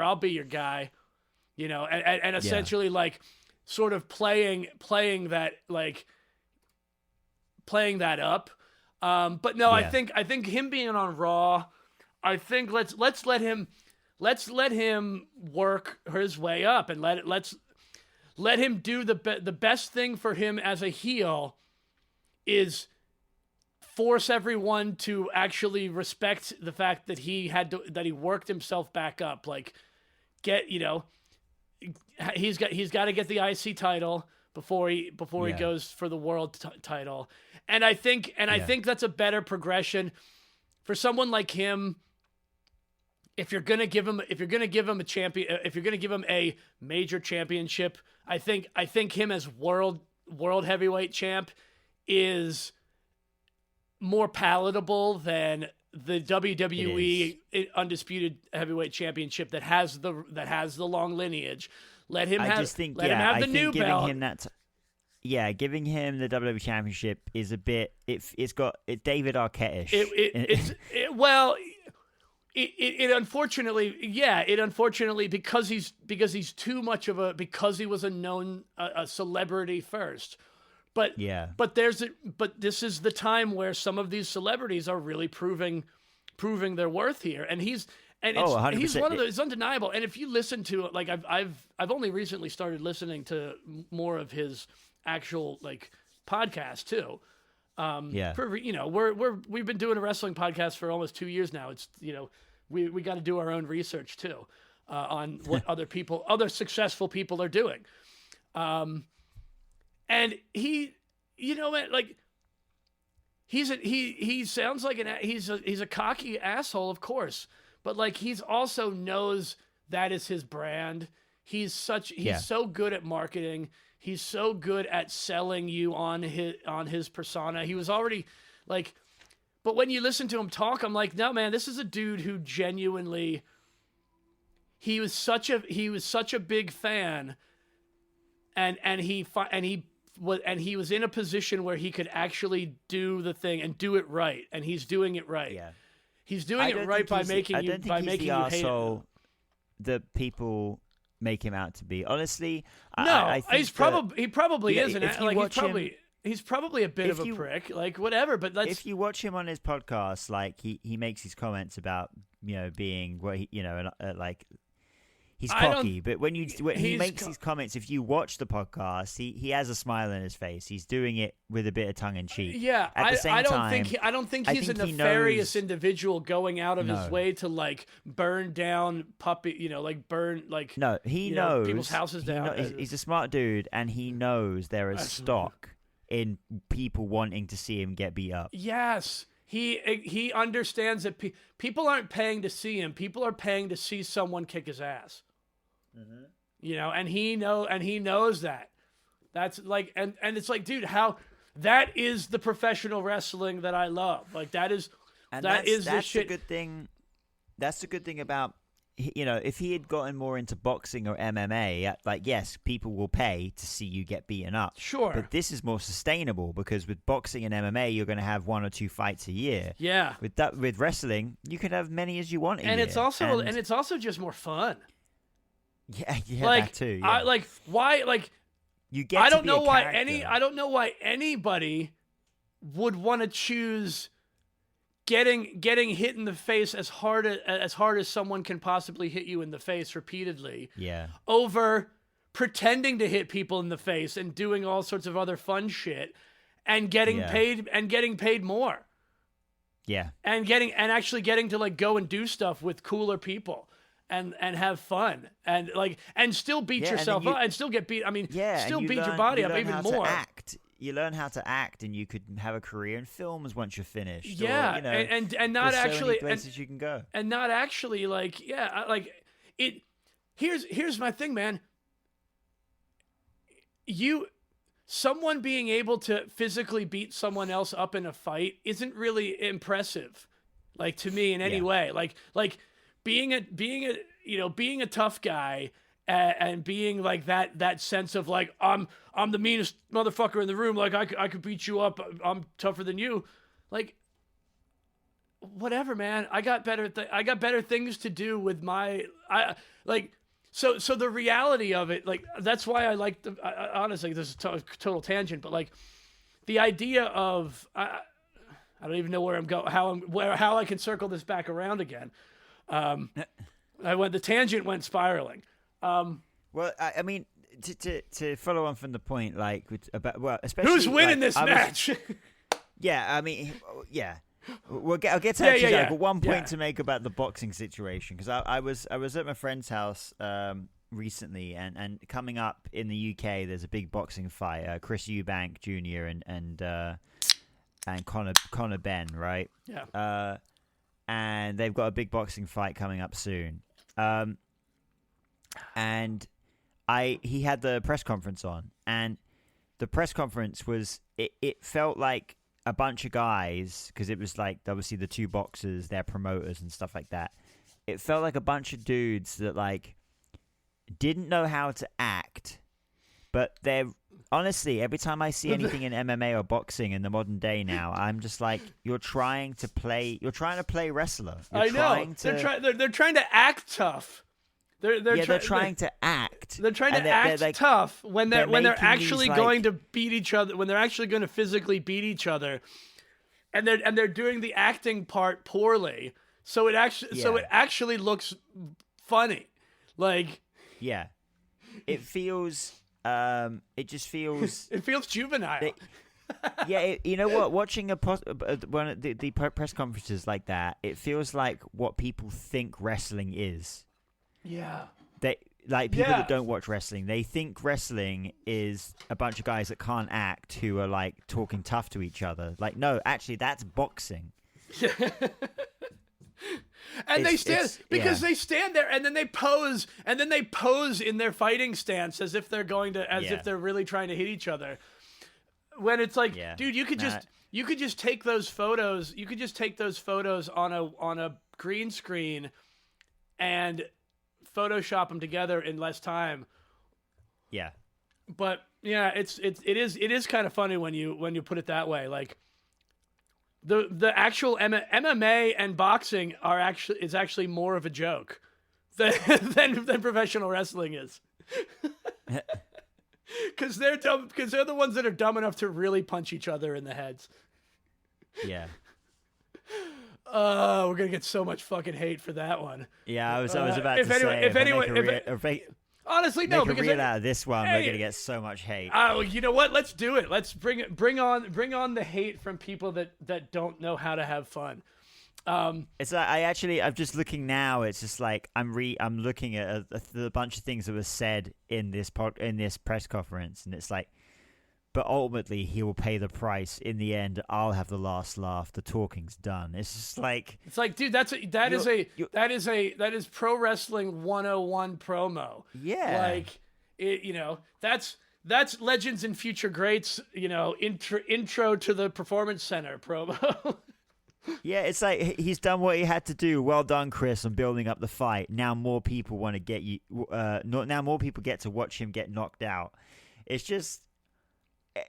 I'll be your guy," you know, and essentially like sort of playing that up. But no, I think him being on Raw. I think let's let him work his way up and let's let him do the best thing for him as a heel is force everyone to actually respect the fact that he worked himself back up. Like he's got to get the IC title before he goes for the world title, and I think that's a better progression for someone like him. If you're gonna give him a major championship, I think him as world heavyweight champ is more palatable than the WWE undisputed heavyweight championship that has the long lineage. Let him have the new belt. Giving him the WWE championship is a bit. It's David Arquette-ish. It unfortunately because he's too much of because he was a known a celebrity first, but this is the time where some of these celebrities are really proving their worth here, and he's one of those. It's undeniable. And if you listen to it, like I've only recently started listening to more of his actual like podcast too. We've been doing a wrestling podcast for almost 2 years now. It's we got to do our own research too on what other successful people are doing. And he sounds like he's a cocky asshole, of course, but like he's also knows that is his brand. He's so good at marketing. He's so good at selling you on his persona. He was already like, but when you listen to him talk, I'm like, no, man, this is a dude who genuinely, he was such a big fan, and he was in a position where he could actually do the thing and do it right, and he's doing it right. Yeah, he's doing it right by making you hate him. The people make him out to be. Honestly, no, he probably isn't. Like he's probably a bit of a prick. Like whatever, but if you watch him on his podcast, like he makes his comments about being what he like. He's cocky, but when he makes these comments, if you watch the podcast, he has a smile on his face. He's doing it with a bit of tongue in cheek. Yeah, I don't think he's a nefarious individual going out of his way to like burn down No, he knows people's houses down. He's a smart dude, and he knows there is stock in people wanting to see him get beat up. Yes. He understands that people aren't paying to see him. People are paying to see someone kick his ass. Mm-hmm. And he knows that. That's like, and it's like, dude, how that is the professional wrestling that I love. Like that's the shit. A good thing. That's the good thing about. If he had gotten more into boxing or MMA, like, yes, people will pay to see you get beaten up. Sure. But this is more sustainable because with boxing and MMA, you're going to have 1 or 2 fights a year. Yeah. With wrestling, you can have many as you want a year. It's also just more fun. Yeah, like, that too. Yeah. Why you get I don't know why anybody would want to choose getting hit in the face as hard as someone can possibly hit you in the face repeatedly. Yeah. Over pretending to hit people in the face and doing all sorts of other fun shit and getting paid more. Yeah. And actually getting to like go and do stuff with cooler people. and have fun and still beat yourself up and still get beat. I mean, still beat your body up even more. You learn how to act, and you could have a career in films once you're finished. Yeah, or, and not there's actually so many places you can go, and not actually it. Here's my thing, man. Someone being able to physically beat someone else up in a fight isn't really impressive, to me in any way. Being a tough guy and being that sense of I'm the meanest motherfucker in the room. I could beat you up. I'm tougher than you. Whatever, man. I got better things to do with my So the reality of it, that's why I like honestly, this is a total tangent, but the idea of I don't even know where I'm going, how I can circle this back around again. The tangent went spiraling. Well, I mean, to follow on from the point, especially who's winning this match? Yeah, I mean, yeah. I'll get to that. Yeah. But one point to make about the boxing situation, because I was at my friend's house recently, and coming up in the UK, there's a big boxing fight. Chris Eubank Jr. and Conor Benn, right? Yeah. And they've got a big boxing fight coming up soon. And he had the press conference on, and the press conference was it felt like a bunch of guys, because it was obviously the two boxers, their promoters and stuff like that. It felt like a bunch of dudes that didn't know how to act, but they're honestly, every time I see anything in MMA or boxing in the modern day now, I'm just you're trying to play wrestler. I know. They're trying to act tough. They're trying to act. They're trying to act tough when they're actually going to beat each other, when they're actually going to physically beat each other, and they're doing the acting part poorly. So it actually looks funny. It feels it just feels it feels juvenile. You know what? Watching one of the press conferences like that, it feels like what people think wrestling is. Yeah. People that don't watch wrestling, they think wrestling is a bunch of guys that can't act who are talking tough to each other. No, actually, that's boxing. And they stand they stand there and then they pose in their fighting stance as if they're if they're really trying to hit each other. When it's dude, you could just take those photos. You could just take those photos on a green screen and Photoshop them together in less time. Yeah. But yeah, it is kind of funny when you put it that way. The actual MMA and boxing is actually more of a joke than professional wrestling is. Because they're dumb. Because they're the ones that are dumb enough to really punch each other in the heads. Yeah. We're gonna get so much fucking hate for that one. Yeah, I was about to say. Honestly, no, because out of this one, we're gonna get so much hate. Oh, you know what? Let's do it. Let's bring on the hate from people that don't know how to have fun. It's I'm just looking now. It's just I'm looking at a bunch of things that were said in this press conference, and it's but ultimately he will pay the price. In the end, I'll have the last laugh. The talking's done. It's just dude, that is pro wrestling 101 promo. Yeah. That's Legends and Future Greats, intro to the Performance Center promo. Yeah, it's he's done what he had to do. Well done, Chris, on building up the fight. Now more people want to get you. Now more people get to watch him get knocked out. It's just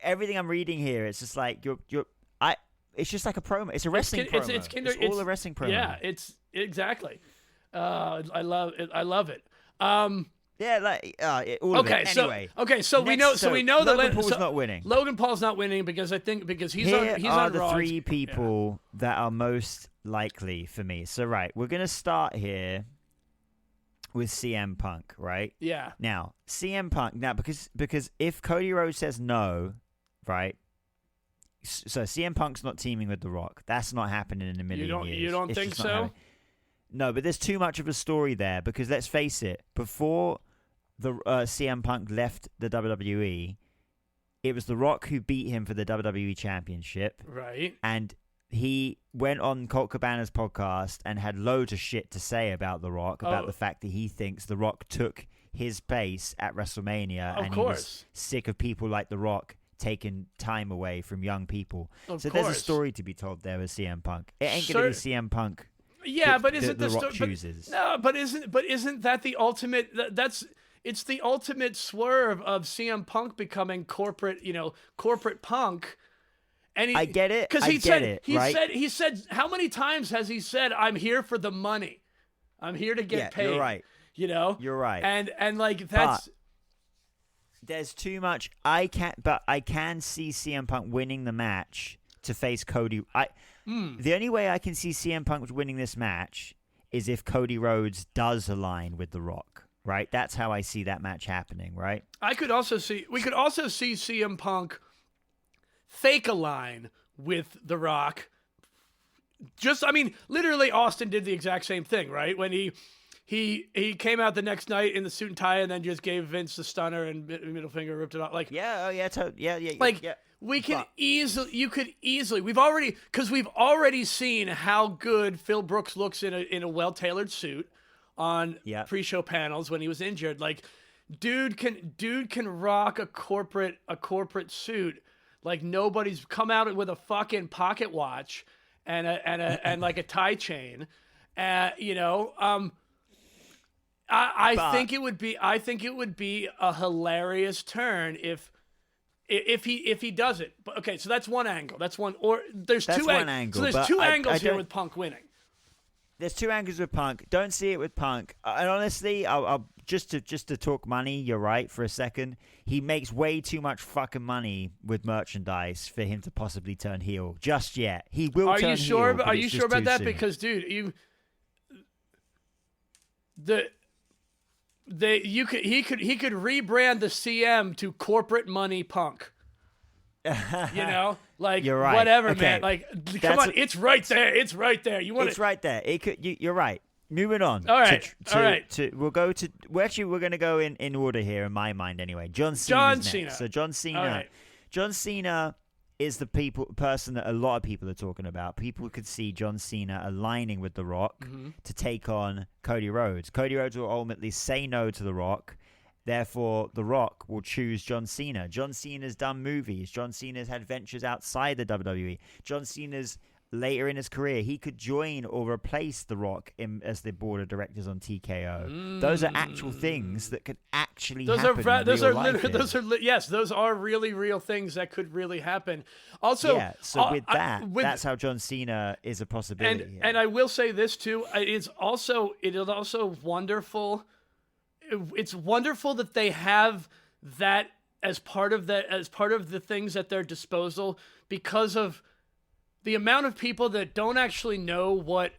everything I'm reading here. It's just it's just like a promo. It's a wrestling promo. It's all a wrestling promo. Yeah, it's exactly. I love it. Yeah, all of it. Anyway, so we know that Logan Paul's not winning. Logan Paul's not winning because he's Here on the Raw. three people that are most likely for me. So we're gonna start here with CM Punk, right? Yeah. Now CM Punk. Now because if Cody Rhodes says no, right? So CM Punk's not teaming with The Rock. That's not happening in a million years. You don't think so? No, but there's too much of a story there because let's face it, before the CM Punk left the WWE, it was The Rock who beat him for the WWE Championship. Right. And he went on Colt Cabana's podcast and had loads of shit to say about The Rock, about the fact that he thinks The Rock took his place at WrestleMania and he was sick of people like The Rock taking time away from young people. There's a story to be told there with CM Punk. It ain't going to be CM Punk. Yeah, but isn't the Rock chooses? But isn't that the ultimate? It's the ultimate swerve of CM Punk becoming corporate punk. And I get it. Because he said, how many times has he said, "I'm here for the money. I'm here to get paid." You're right. You're right. And like that's. But there's too much. I can see CM Punk winning the match to face Cody. The only way I can see CM Punk winning this match is if Cody Rhodes does align with The Rock. Right, that's how I see that match happening. Right. We could also see CM Punk fake align with The Rock. Literally, Austin did the exact same thing, right? When he came out the next night in the suit and tie, and then just gave Vince the stunner and middle finger, ripped it off. Like, we've already seen how good Phil Brooks looks in a well-tailored suit on pre-show panels when he was injured. Like, dude can rock a corporate suit like nobody's. Come out with a fucking pocket watch and like a tie chain. I think it would be a hilarious turn if he does it. But okay, so that's one angle. That's one. Or there's two angles. So there's two angles here with Punk winning. There's two angles with Punk. Don't see it with Punk. And honestly, I'll just to talk money. You're right for a second. He makes way too much fucking money with merchandise for him to possibly turn heel just yet. He will. Are you sure? Heel, are you sure about that? Soon. Because, dude, he could rebrand the CM to corporate money Punk. You're right. Whatever, okay. man. Like, come on, it's right there. It's right there. It's right there. You're right. Moving on. All right. We're going to go in order here in my mind anyway. John Cena. So John Cena. Right. John Cena is the person that a lot of people are talking about. People could see John Cena aligning with The Rock to take on Cody Rhodes. Cody Rhodes will ultimately say no to The Rock. Therefore, The Rock will choose John Cena. John Cena's done movies. John Cena's had ventures outside the WWE. John Cena's later in his career, he could join or replace The Rock as the board of directors on TKO. Those are actual things that could actually happen. Those are really real things that could really happen. Also, that's how John Cena is a possibility. And I will say this too: it is also wonderful. It's wonderful that they have that as part of the things at their disposal, because of the amount of people that don't actually know what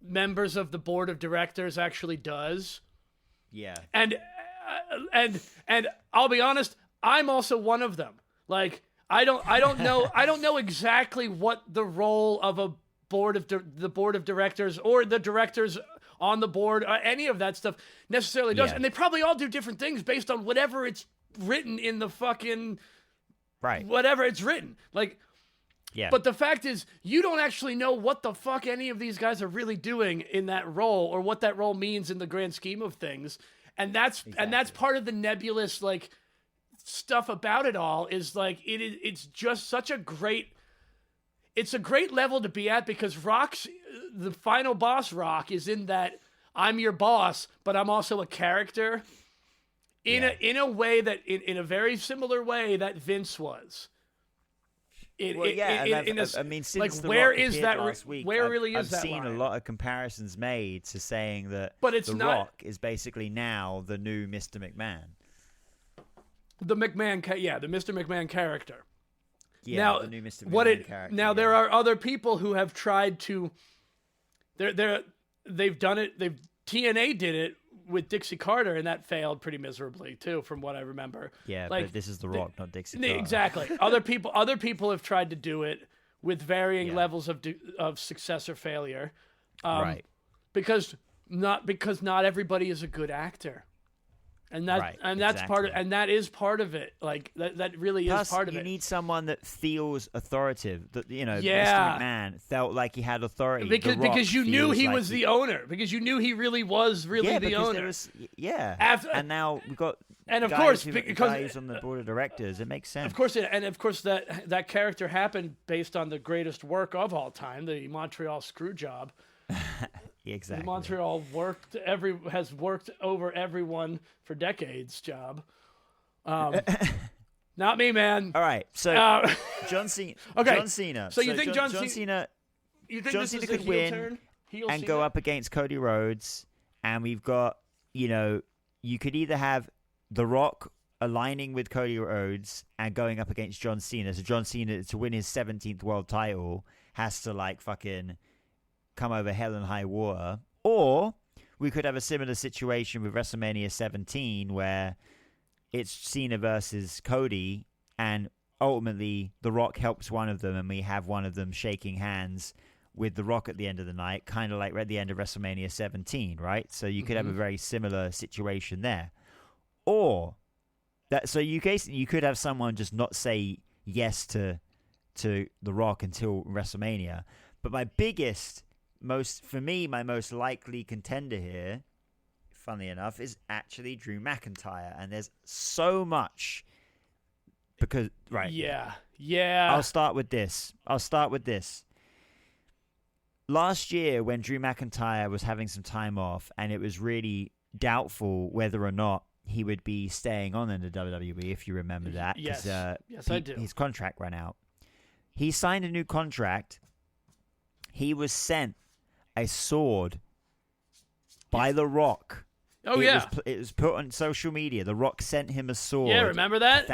members of the board of directors actually does. Yeah. And I'll be honest, I'm also one of them. Like, I don't know exactly what the role of the board of directors or the directors on the board, any of that stuff necessarily does. And they probably all do different things based on whatever it's written in the fucking whatever it's written. Like, but the fact is, you don't actually know what the fuck any of these guys are really doing in that role, or what that role means in the grand scheme of things. And that's part of the nebulous like stuff about it all, is like it's just such a great level to be at, because the final boss Rock is in that I'm your boss, but I'm also a character in a way that in a very similar way that Vince was. Since like, The where Rock is that? Last week, where really is that? I've seen line? a lot of comparisons made to saying that The Rock is basically now the new Mr. McMahon. The McMahon, the Mr. McMahon character. Yeah, now, the new Mr. McMahon character. Now, there are other people who have tried to. They've done it. TNA did it with Dixie Carter, and that failed pretty miserably too, from what I remember. Yeah, like, but this is The Rock, not Dixie Carter. Exactly. Other people have tried to do it with varying levels of success or failure. Right. because not everybody is a good actor. And that's exactly. part of, and that is part of it. Like that really Plus, is part of it. You need someone that feels authoritative. That Mr. McMahon felt like he had authority. Because you knew he was the owner. Because you knew he really was the owner. And now we've got guys on the board of directors. It makes sense. Of course, that character happened based on the greatest work of all time, the Montreal Screwjob. Exactly. Montreal has worked over everyone for decades. Job, not me, man. All right, so John Cena. Okay, John Cena. So you think John Cena? You think John this Cena is could a win turn? and go up against Cody Rhodes, and we've got you could either have The Rock aligning with Cody Rhodes and going up against John Cena. So John Cena, to win his 17th world title, has to fucking come over hell and high water. Or we could have a similar situation with WrestleMania 17 where it's Cena versus Cody, and ultimately The Rock helps one of them, and we have one of them shaking hands with The Rock at the end of the night, kind of like at the end of WrestleMania 17, right? So you could have a very similar situation there. Or you could have someone just not say yes to The Rock until WrestleMania. But my most likely contender here, funnily enough, is actually Drew McIntyre. And there's so much because Yeah. I'll start with this. Last year, when Drew McIntyre was having some time off, and it was really doubtful whether or not he would be staying on in the WWE, if you remember that. Yes, I do. His contract ran out. He signed a new contract. He was sent a sword by The Rock. Oh, it was put on social media. The Rock sent him a sword. Yeah, remember that?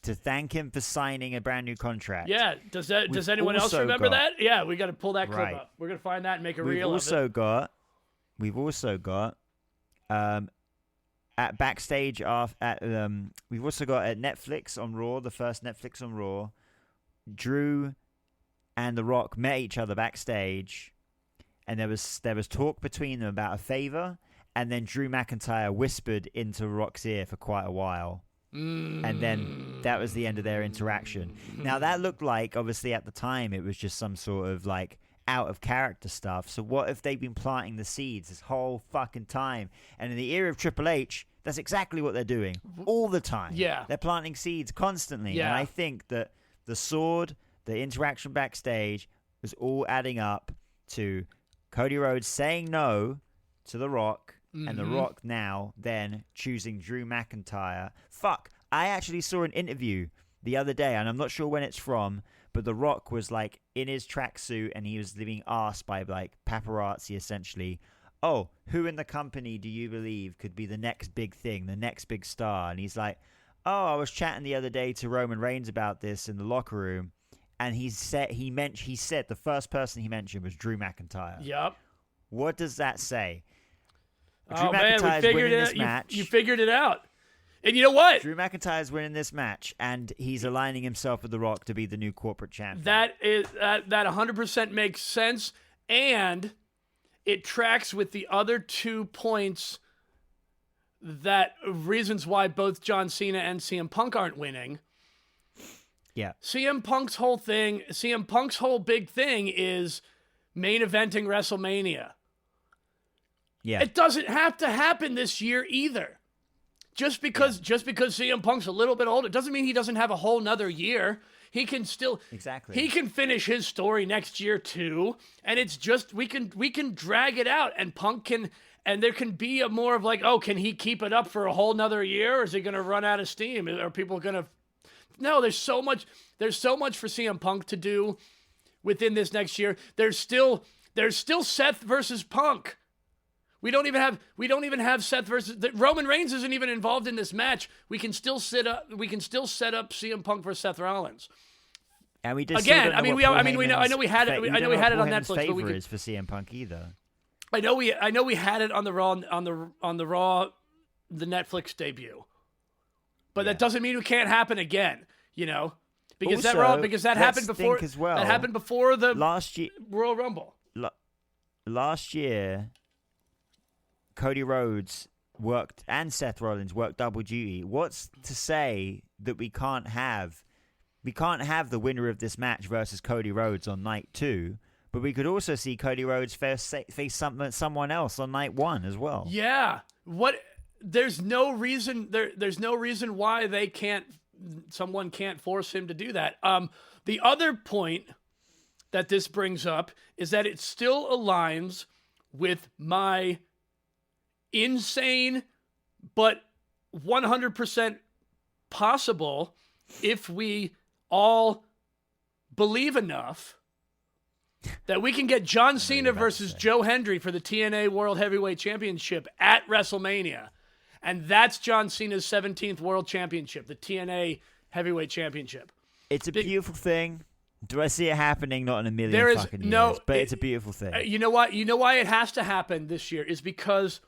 To thank him for signing a brand new contract. Yeah. Does anyone else remember that? Yeah, we got to pull that clip up. We're gonna find that and make a reel of it. We've also got at backstage we've also got at Netflix on Raw, the first Netflix on Raw, Drew and The Rock met each other backstage, and there was talk between them about a favor, and then Drew McIntyre whispered into Rock's ear for quite a while. And then that was the end of their interaction. Now, that looked like, obviously, at the time, it was just some sort of, out of character stuff. So what if they've been planting the seeds this whole fucking time? And in the era of Triple H, that's exactly what they're doing all the time. Yeah. They're planting seeds constantly. Yeah. And I think that the sword, the interaction backstage, was all adding up to Cody Rhodes saying no to The Rock, and The Rock now then choosing Drew McIntyre. Fuck, I actually saw an interview the other day, and I'm not sure when it's from, but The Rock was in his tracksuit, and he was being asked by paparazzi essentially, oh, who in the company do you believe could be the next big thing, the next big star? And he's like, oh, I was chatting the other day to Roman Reigns about this in the locker room, and he said the first person he mentioned was Drew McIntyre. Yep. What does that say? Drew McIntyre's winning this match. You figured it out. And you know what? Drew McIntyre's winning this match, and he's aligning himself with The Rock to be the new corporate champion. That 100% makes sense, and it tracks with the other 2 points that reasons why both John Cena and CM Punk aren't winning. Yeah. CM Punk's whole big thing is main eventing WrestleMania. Yeah. It doesn't have to happen this year either. Just because CM Punk's a little bit older doesn't mean he doesn't have a whole nother year. He can still He can finish his story next year too, and it's just we can drag it out, and Punk can, and there can be a more of can he keep it up for a whole nother year, or is he going to run out of steam? Are people going to? No, there's so much for CM Punk to do within this next year. There's still Seth versus Punk. We don't even have Seth versus Roman Reigns isn't even involved in this match. We can still set up CM Punk versus Seth Rollins. And we just again. I know we had it on Netflix, but we is for CM Punk either. I know we had it on the Raw the Netflix debut, but that doesn't mean it can't happen again. Because that happened before as well. That happened before the last year Royal Rumble. Last year, Cody Rhodes worked and Seth Rollins worked double duty, what's to say that we can't have the winner of this match versus Cody Rhodes on night 2, but we could also see Cody Rhodes face someone else on night 1 as well. Yeah. There's no reason why someone can't force him to do that. The other point that this brings up is that it still aligns with my insane but 100% possible, if we all believe enough, that we can get John Cena versus Joe Hendry for the TNA World Heavyweight Championship at WrestleMania. And that's John Cena's 17th World Championship, the TNA Heavyweight Championship. It's a beautiful thing. Do I see it happening? Not in a million fucking years, but it's a beautiful thing. You know what? You know why it has to happen this year is because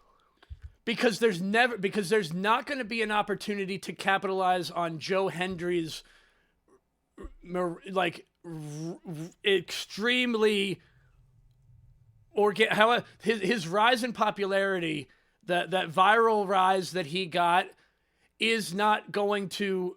there's not going to be an opportunity to capitalize on Joe Hendry's extremely his rise in popularity, that viral rise that he got is not going to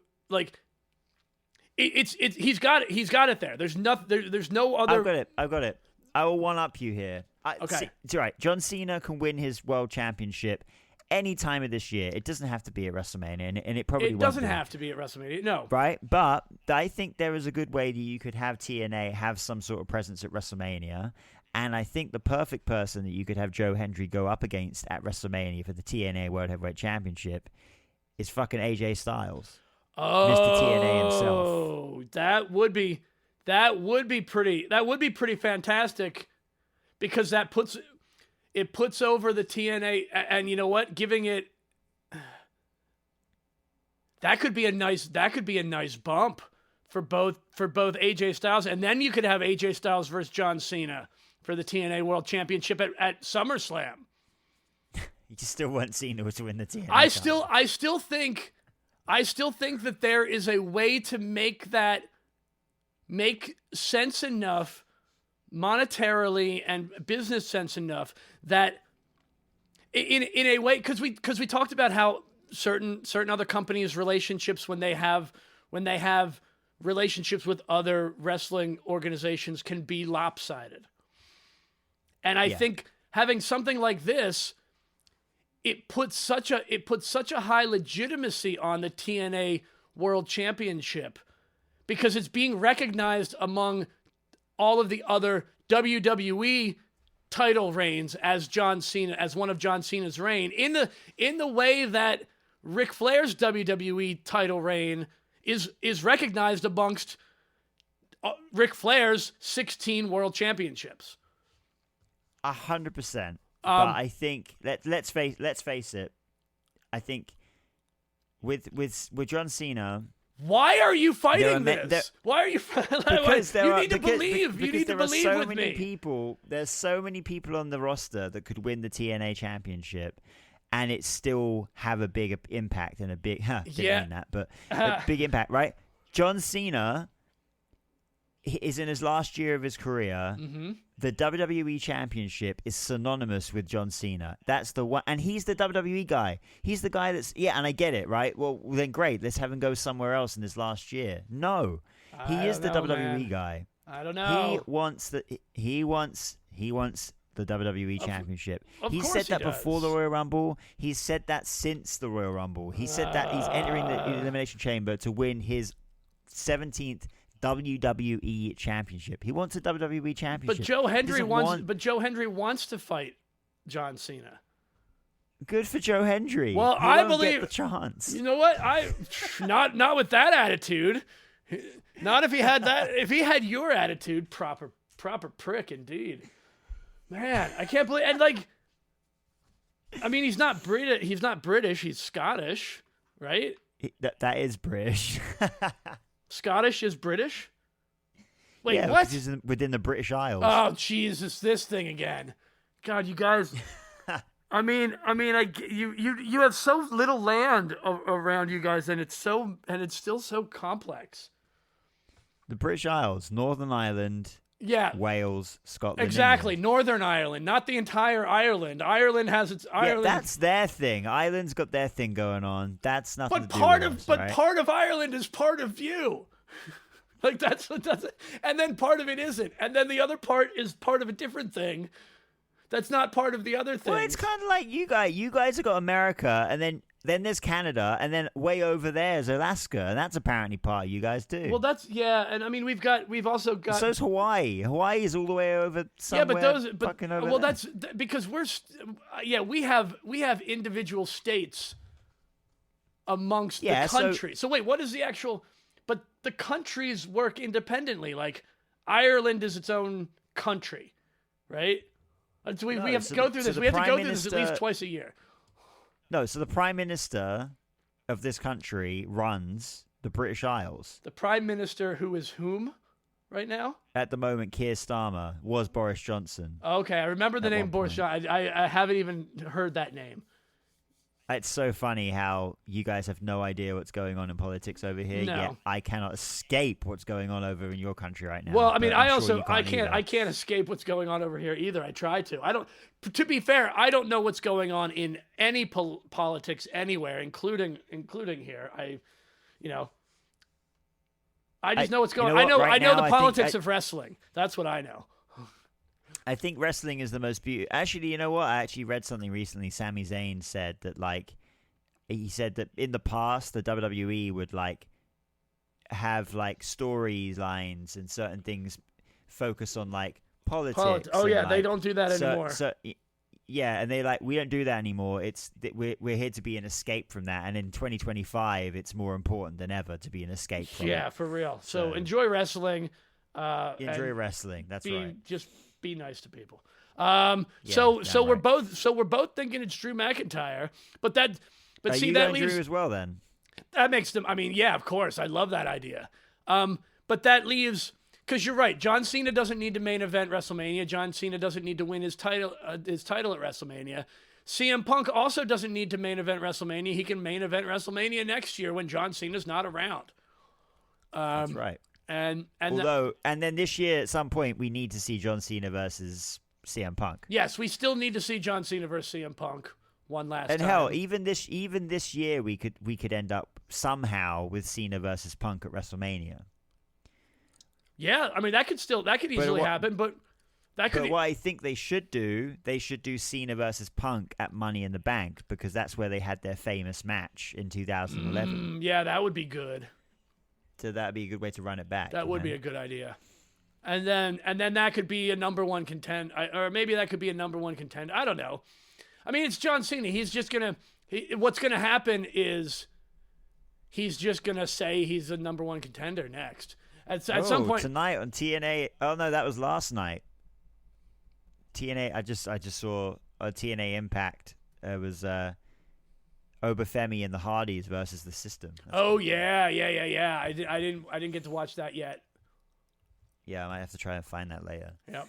he's got it there. There's no other. I've got it. I will one up you here. Okay. It's all right. John Cena can win his world championship any time of this year. It doesn't have to be at WrestleMania, and it probably won't doesn't be. have to be at WrestleMania. No. Right? But I think there is a good way that you could have TNA have some sort of presence at WrestleMania. And I think the perfect person that you could have Joe Hendry go up against at WrestleMania for the TNA World Heavyweight Championship is fucking AJ Styles. Mr. TNA himself. Oh, that would be pretty fantastic, because that puts over the TNA, and you know what? Giving it that could be a nice bump for both AJ Styles, and then you could have AJ Styles versus John Cena for the TNA World Championship at SummerSlam. You just still want Cena to win the TNA. I still think that there is a way to make sense enough monetarily and business sense enough that in a way, because we talked about how certain other companies' relationships, when they have relationships with other wrestling organizations, can be lopsided. And I think having something like this, it puts such a high legitimacy on the TNA World Championship, because it's being recognized among all of the other WWE title reigns as one of John Cena's reign, in the way that Ric Flair's WWE title reign is recognized amongst Ric Flair's 16 World Championships. 100%. But I think let's face it. I think with John Cena. Why are you fighting this? Why are you? Because you need to believe. You need to believe with me. There's so many people on the roster that could win the TNA Championship, and it still have a big impact and a big. Didn't mean that, but a big impact, right? John Cena is in his last year of his career. Mm-hmm. The WWE Championship is synonymous with John Cena. That's the one, and he's the WWE guy. He's the guy and I get it, right? Well, then great, let's have him go somewhere else in his last year. No, he is the WWE guy. I don't know. He wants the WWE Championship. He said that before the Royal Rumble. He's said that since the Royal Rumble. He said that he's entering the Elimination Chamber to win his 17th WWE Championship. He wants a WWE Championship. But Joe Hendry wants to fight John Cena. Good for Joe Hendry. Well, I believe get the chance. You know what? Not with that attitude. Not if he had that. If he had your attitude, proper prick indeed. Man, I can't believe. And he's not British. He's not British. He's Scottish, right? That is British. Scottish is British? Wait, yeah, what? He's within the British Isles. Oh, Jesus, this thing again. God, you guys. You have so little land around you guys, and it's still so complex. The British Isles, Northern Ireland, Yeah. Wales, Scotland. Exactly. England. Northern Ireland, not the entire Ireland. Ireland has its Ireland. Yeah, that's their thing. Ireland's got their thing going on. That's nothing But to do with us, but right? part of Ireland is part of you. Like that's and then part of it isn't. And then the other part is part of a different thing. That's not part of the other thing. Well, it's kind of like you guys. You guys have got America, and then there's Canada, and then way over there is Alaska, and that's apparently part of you guys too. Well, and I mean we've also got. So's Hawaii. Hawaii is all the way over somewhere. Fucking over there. That's because we have individual states amongst the country. So wait, what is the actual? But the countries work independently. Like Ireland is its own country, right? So we have to go through this. We have to go through this at least twice a year. No, so the Prime Minister of this country runs the British Isles. The Prime Minister, who is whom right now? At the moment, Keir Starmer was Boris Johnson. Okay, I remember the name Boris Johnson. I haven't even heard that name. It's so funny how you guys have no idea what's going on in politics over here. No. Yet I cannot escape what's going on over in your country right now. Well, I mean, I can't escape what's going on over here either. I try to. I don't. To be fair, I don't know what's going on in any politics anywhere, including here. I just know what's going on. I know the politics of wrestling. That's what I know. I think wrestling is the most beautiful. Actually, you know what? I actually read something recently. Sami Zayn said that, he said that in the past, the WWE would, have, storylines and certain things focus on, politics. Oh, yeah, they don't do that anymore. Yeah, and we don't do that anymore. We're here to be an escape from that. And in 2025, it's more important than ever to be an escape from it. Yeah, for real. So enjoy wrestling. Enjoy wrestling. That's right. Just be nice to people. So we're both thinking it's Drew McIntyre, but see that leaves Drew as well. Then that makes them. I mean, yeah, of course, I love that idea. But that leaves, because you're right. John Cena doesn't need to main event WrestleMania. John Cena doesn't need to win his title at WrestleMania. CM Punk also doesn't need to main event WrestleMania. He can main event WrestleMania next year when John Cena's not around. That's right. And then this year at some point we need to see John Cena versus CM Punk. Yes, we still need to see John Cena versus CM Punk one last time. And hell, even this year we could end up somehow with Cena versus Punk at WrestleMania. Yeah, I mean that could easily happen, but what I think they should do Cena versus Punk at Money in the Bank, because that's where they had their famous match in 2011. Yeah, that would be good. So that'd be a good way to run it back. That would be a good idea. And then that could be a number one contend, or maybe that could be a number one contend. I don't know. I mean, it's John Cena. He's just what's gonna happen is he's just gonna say he's the number one contender next. At some point tonight on TNA. Oh no, that was last night. TNA. I just saw TNA Impact. It was Obafemi and the Hardys versus the System. That's cool. Yeah. I didn't get to watch that yet. Yeah, I might have to try and find that later. Yep.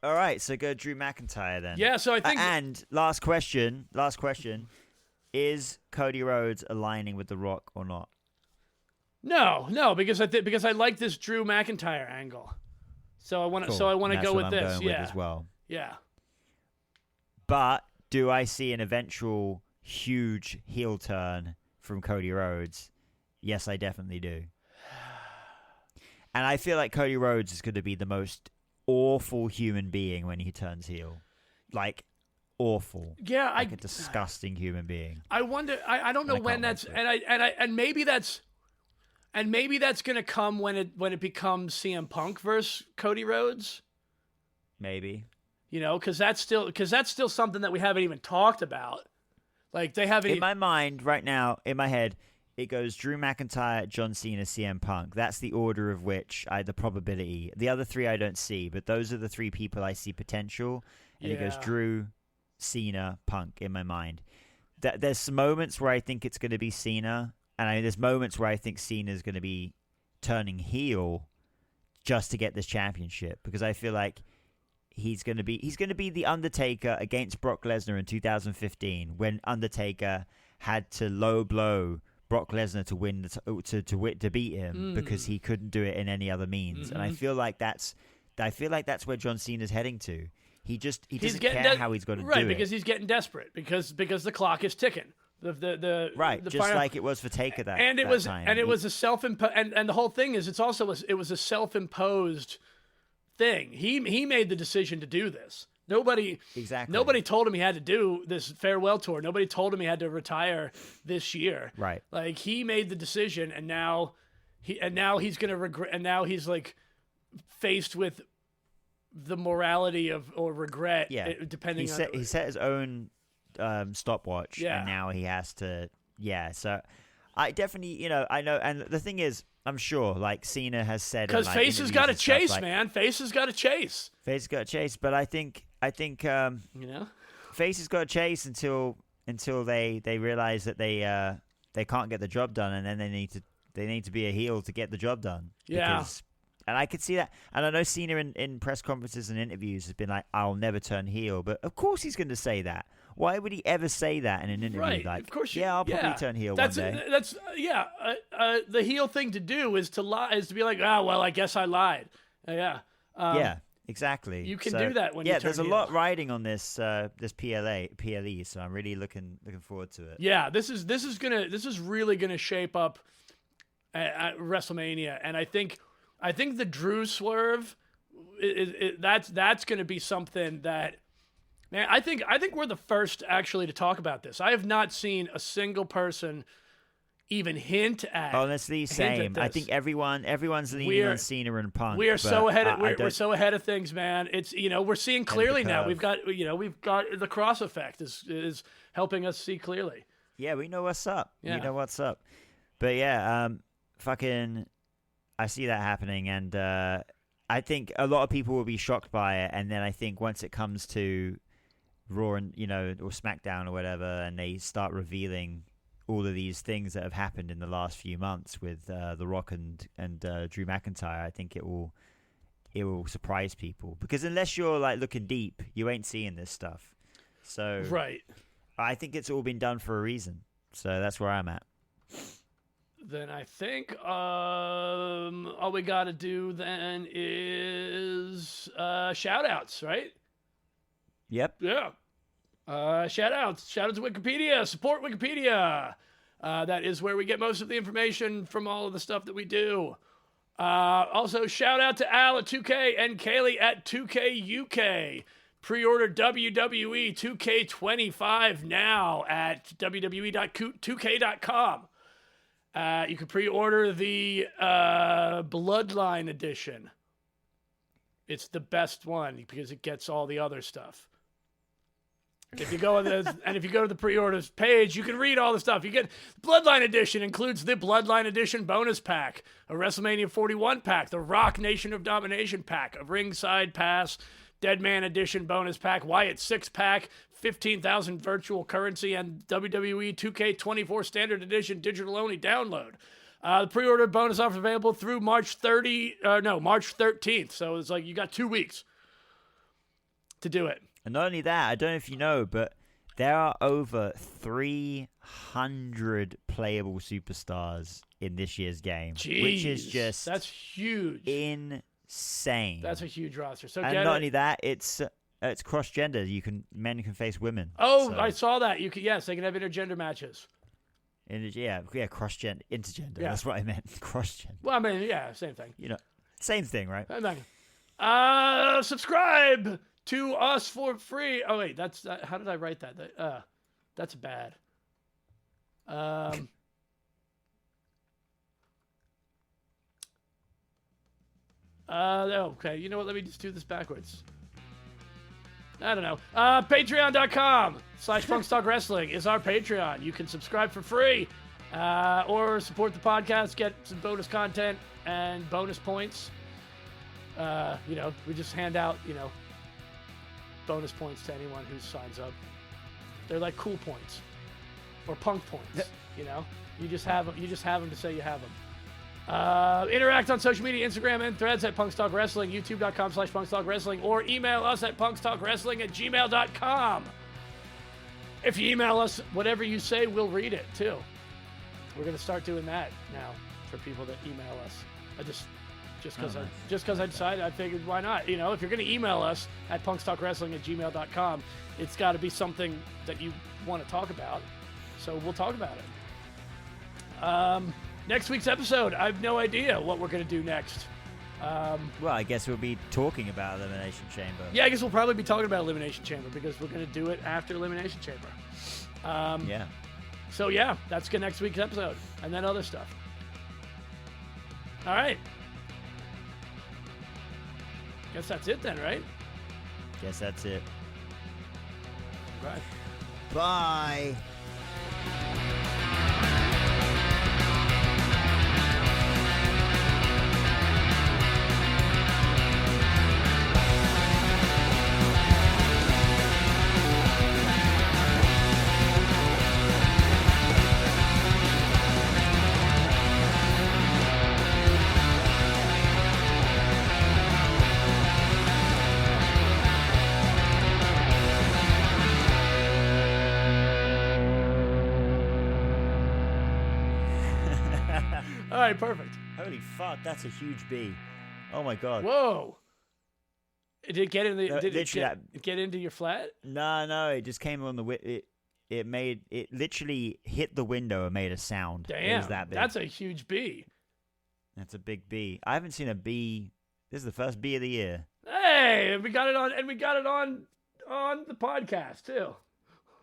All right, so go Drew McIntyre then. Yeah, so I think. And last question: is Cody Rhodes aligning with The Rock or not? No, because I like this Drew McIntyre angle. So I want to go with this. With as well. Yeah. But do I see an eventual huge heel turn from Cody Rhodes? Yes, I definitely do. And I feel like Cody Rhodes is going to be the most awful human being when he turns heel. Awful. Yeah, a disgusting human being. I wonder. I don't know when that's, and maybe that's going to come when it becomes CM Punk versus Cody Rhodes. Maybe. Because that's still something that we haven't even talked about. They haven't. In my mind right now, in my head, it goes Drew McIntyre, John Cena, CM Punk. That's the order of which the probability. The other three I don't see, but those are the three people I see potential. And it goes Drew, Cena, Punk in my mind. There's some moments where I think it's going to be Cena, and there's moments where I think Cena's going to be turning heel just to get this championship, because I feel like he's going to be the Undertaker against Brock Lesnar in 2015, when Undertaker had to low blow Brock Lesnar to win to beat him because he couldn't do it in any other means. And I feel like that's where John Cena's heading to. He doesn't care how he's going to do it. Right, because he's getting desperate because the clock is ticking. Like it was for Taker that and it that was time. And it was a self-imposed, and the whole thing is it was a self-imposed thing. He made the decision to do this. Nobody told him he had to do this farewell tour. Nobody told him he had to retire this year. Right. Like he made the decision, and now he's gonna regret. And now he's like faced with the morality or regret. Yeah. Depending on he set his own stopwatch, Yeah. and now he has to. Yeah. So I definitely, I know, and the thing is, I'm sure, like Cena has said, because Face has got to chase, man. Face has got to chase. Face has got to chase, but I think Face has got to chase until they realize that they can't get the job done, and then they need to be a heel to get the job done. Yeah. And I could see that, and I know Cena in press conferences and interviews has been like, "I'll never turn heel," but of course he's going to say that. Why would he ever say that in an interview? Right, like, of course. I'll probably turn heel one day. The heel thing to do is to lie, is to be like, well, I guess I lied. Yeah, exactly. You can do that when you turn there's a heel. lot riding on this PLE, so I'm really looking forward to it. Yeah, this is really gonna shape up at WrestleMania, and I think the Drew swerve that's gonna be something that. Man, I think we're the first actually to talk about this. I have not seen a single person even hint at. Honestly, same. I think everyone's leaning on Cena and Punk. We are so ahead. We're so ahead of things, man. It's we're seeing clearly now. We've got the cross effect is helping us see clearly. Yeah, we know what's up. Yeah. We know what's up. But yeah, I see that happening, and I think a lot of people will be shocked by it, and then I think once it comes to Raw and or SmackDown or whatever, and they start revealing all of these things that have happened in the last few months with The Rock and Drew McIntyre, I think it will surprise people, because unless you're like looking deep, you ain't seeing this stuff. So right, I think it's all been done for a reason. So that's where I'm at. Then I think all we got to do then is shout outs, right? Yep. Yeah. Shout outs to Wikipedia. Support Wikipedia. That is where we get most of the information from all of the stuff that we do. Also, shout out to Al at 2K and Kaylee at 2K UK. Pre-order WWE 2K25 now at www.2k.com. You can pre-order the Bloodline edition. It's the best one because it gets all the other stuff. If you go to the pre-orders page, you can read all the stuff. You get Bloodline Edition, includes the Bloodline Edition bonus pack, a WrestleMania 41 pack, the Rock Nation of Domination pack, a Ringside Pass, Deadman Edition bonus pack, Wyatt 6-pack, 15,000 virtual currency, and WWE 2K24 Standard Edition digital-only download. The pre-order bonus offer available through March 13th. So it's like you got 2 weeks to do it. And not only that, I don't know if you know, but there are over 300 playable superstars in this year's game, Jeez, which is just that's huge, insane. That's a huge roster. So and not only that, it's cross-gender. Men can face women. Oh, so. I saw that. They can have intergender matches. Cross-gender, intergender. Yeah. That's what I meant. Cross-gender. Well, I mean, yeah, same thing. Same thing, right? Subscribe to us for free. Oh wait, that's how did I write that? That's bad. Okay, you know what? Let me just do this backwards. I don't know. Patreon.com/PunksTalkWrestling is our Patreon. You can subscribe for free, or support the podcast, get some bonus content and bonus points. We just hand out, bonus points to anyone who signs up. They're like cool points or punk points. You just have them. You just have them to say you have them. Interact on social media, Instagram and Threads at Punks Talk Wrestling, YouTube.com/Punks Talk Wrestling, or email us at punkstalkwrestling@gmail.com. If you email us, whatever you say, we'll read it too. We're gonna start doing that now for people that email us. Just because I decided, I figured why not? You know, if you're gonna email us at punkstalkwrestling@gmail.com, it's got to be something that you want to talk about. So we'll talk about it. Next week's episode, I have no idea what we're gonna do next. Well, I guess we'll be talking about Elimination Chamber. Yeah, I guess we'll probably be talking about Elimination Chamber because we're gonna do it after Elimination Chamber. Yeah. So yeah, that's next week's episode, and then other stuff. All right. Guess that's it then, right? Guess that's it. Right. Bye. All right, perfect. Holy fuck, that's a huge B. Oh my god. Whoa. Did it get in the? Did literally it get into your flat? No, it just came on the it literally hit the window and made a sound. Damn, it was that big. That's a huge B. That's a big B. I haven't seen a B. This is the first B of the year. Hey, and we got it on the podcast too.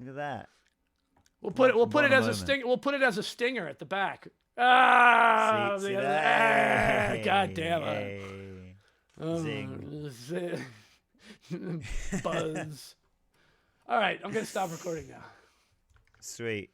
Look at that. We'll put it as a sting. We'll put it as a stinger at the back. Ah, see that? God damn it. Zing. Buzz. All right, I'm gonna stop recording now. Sweet.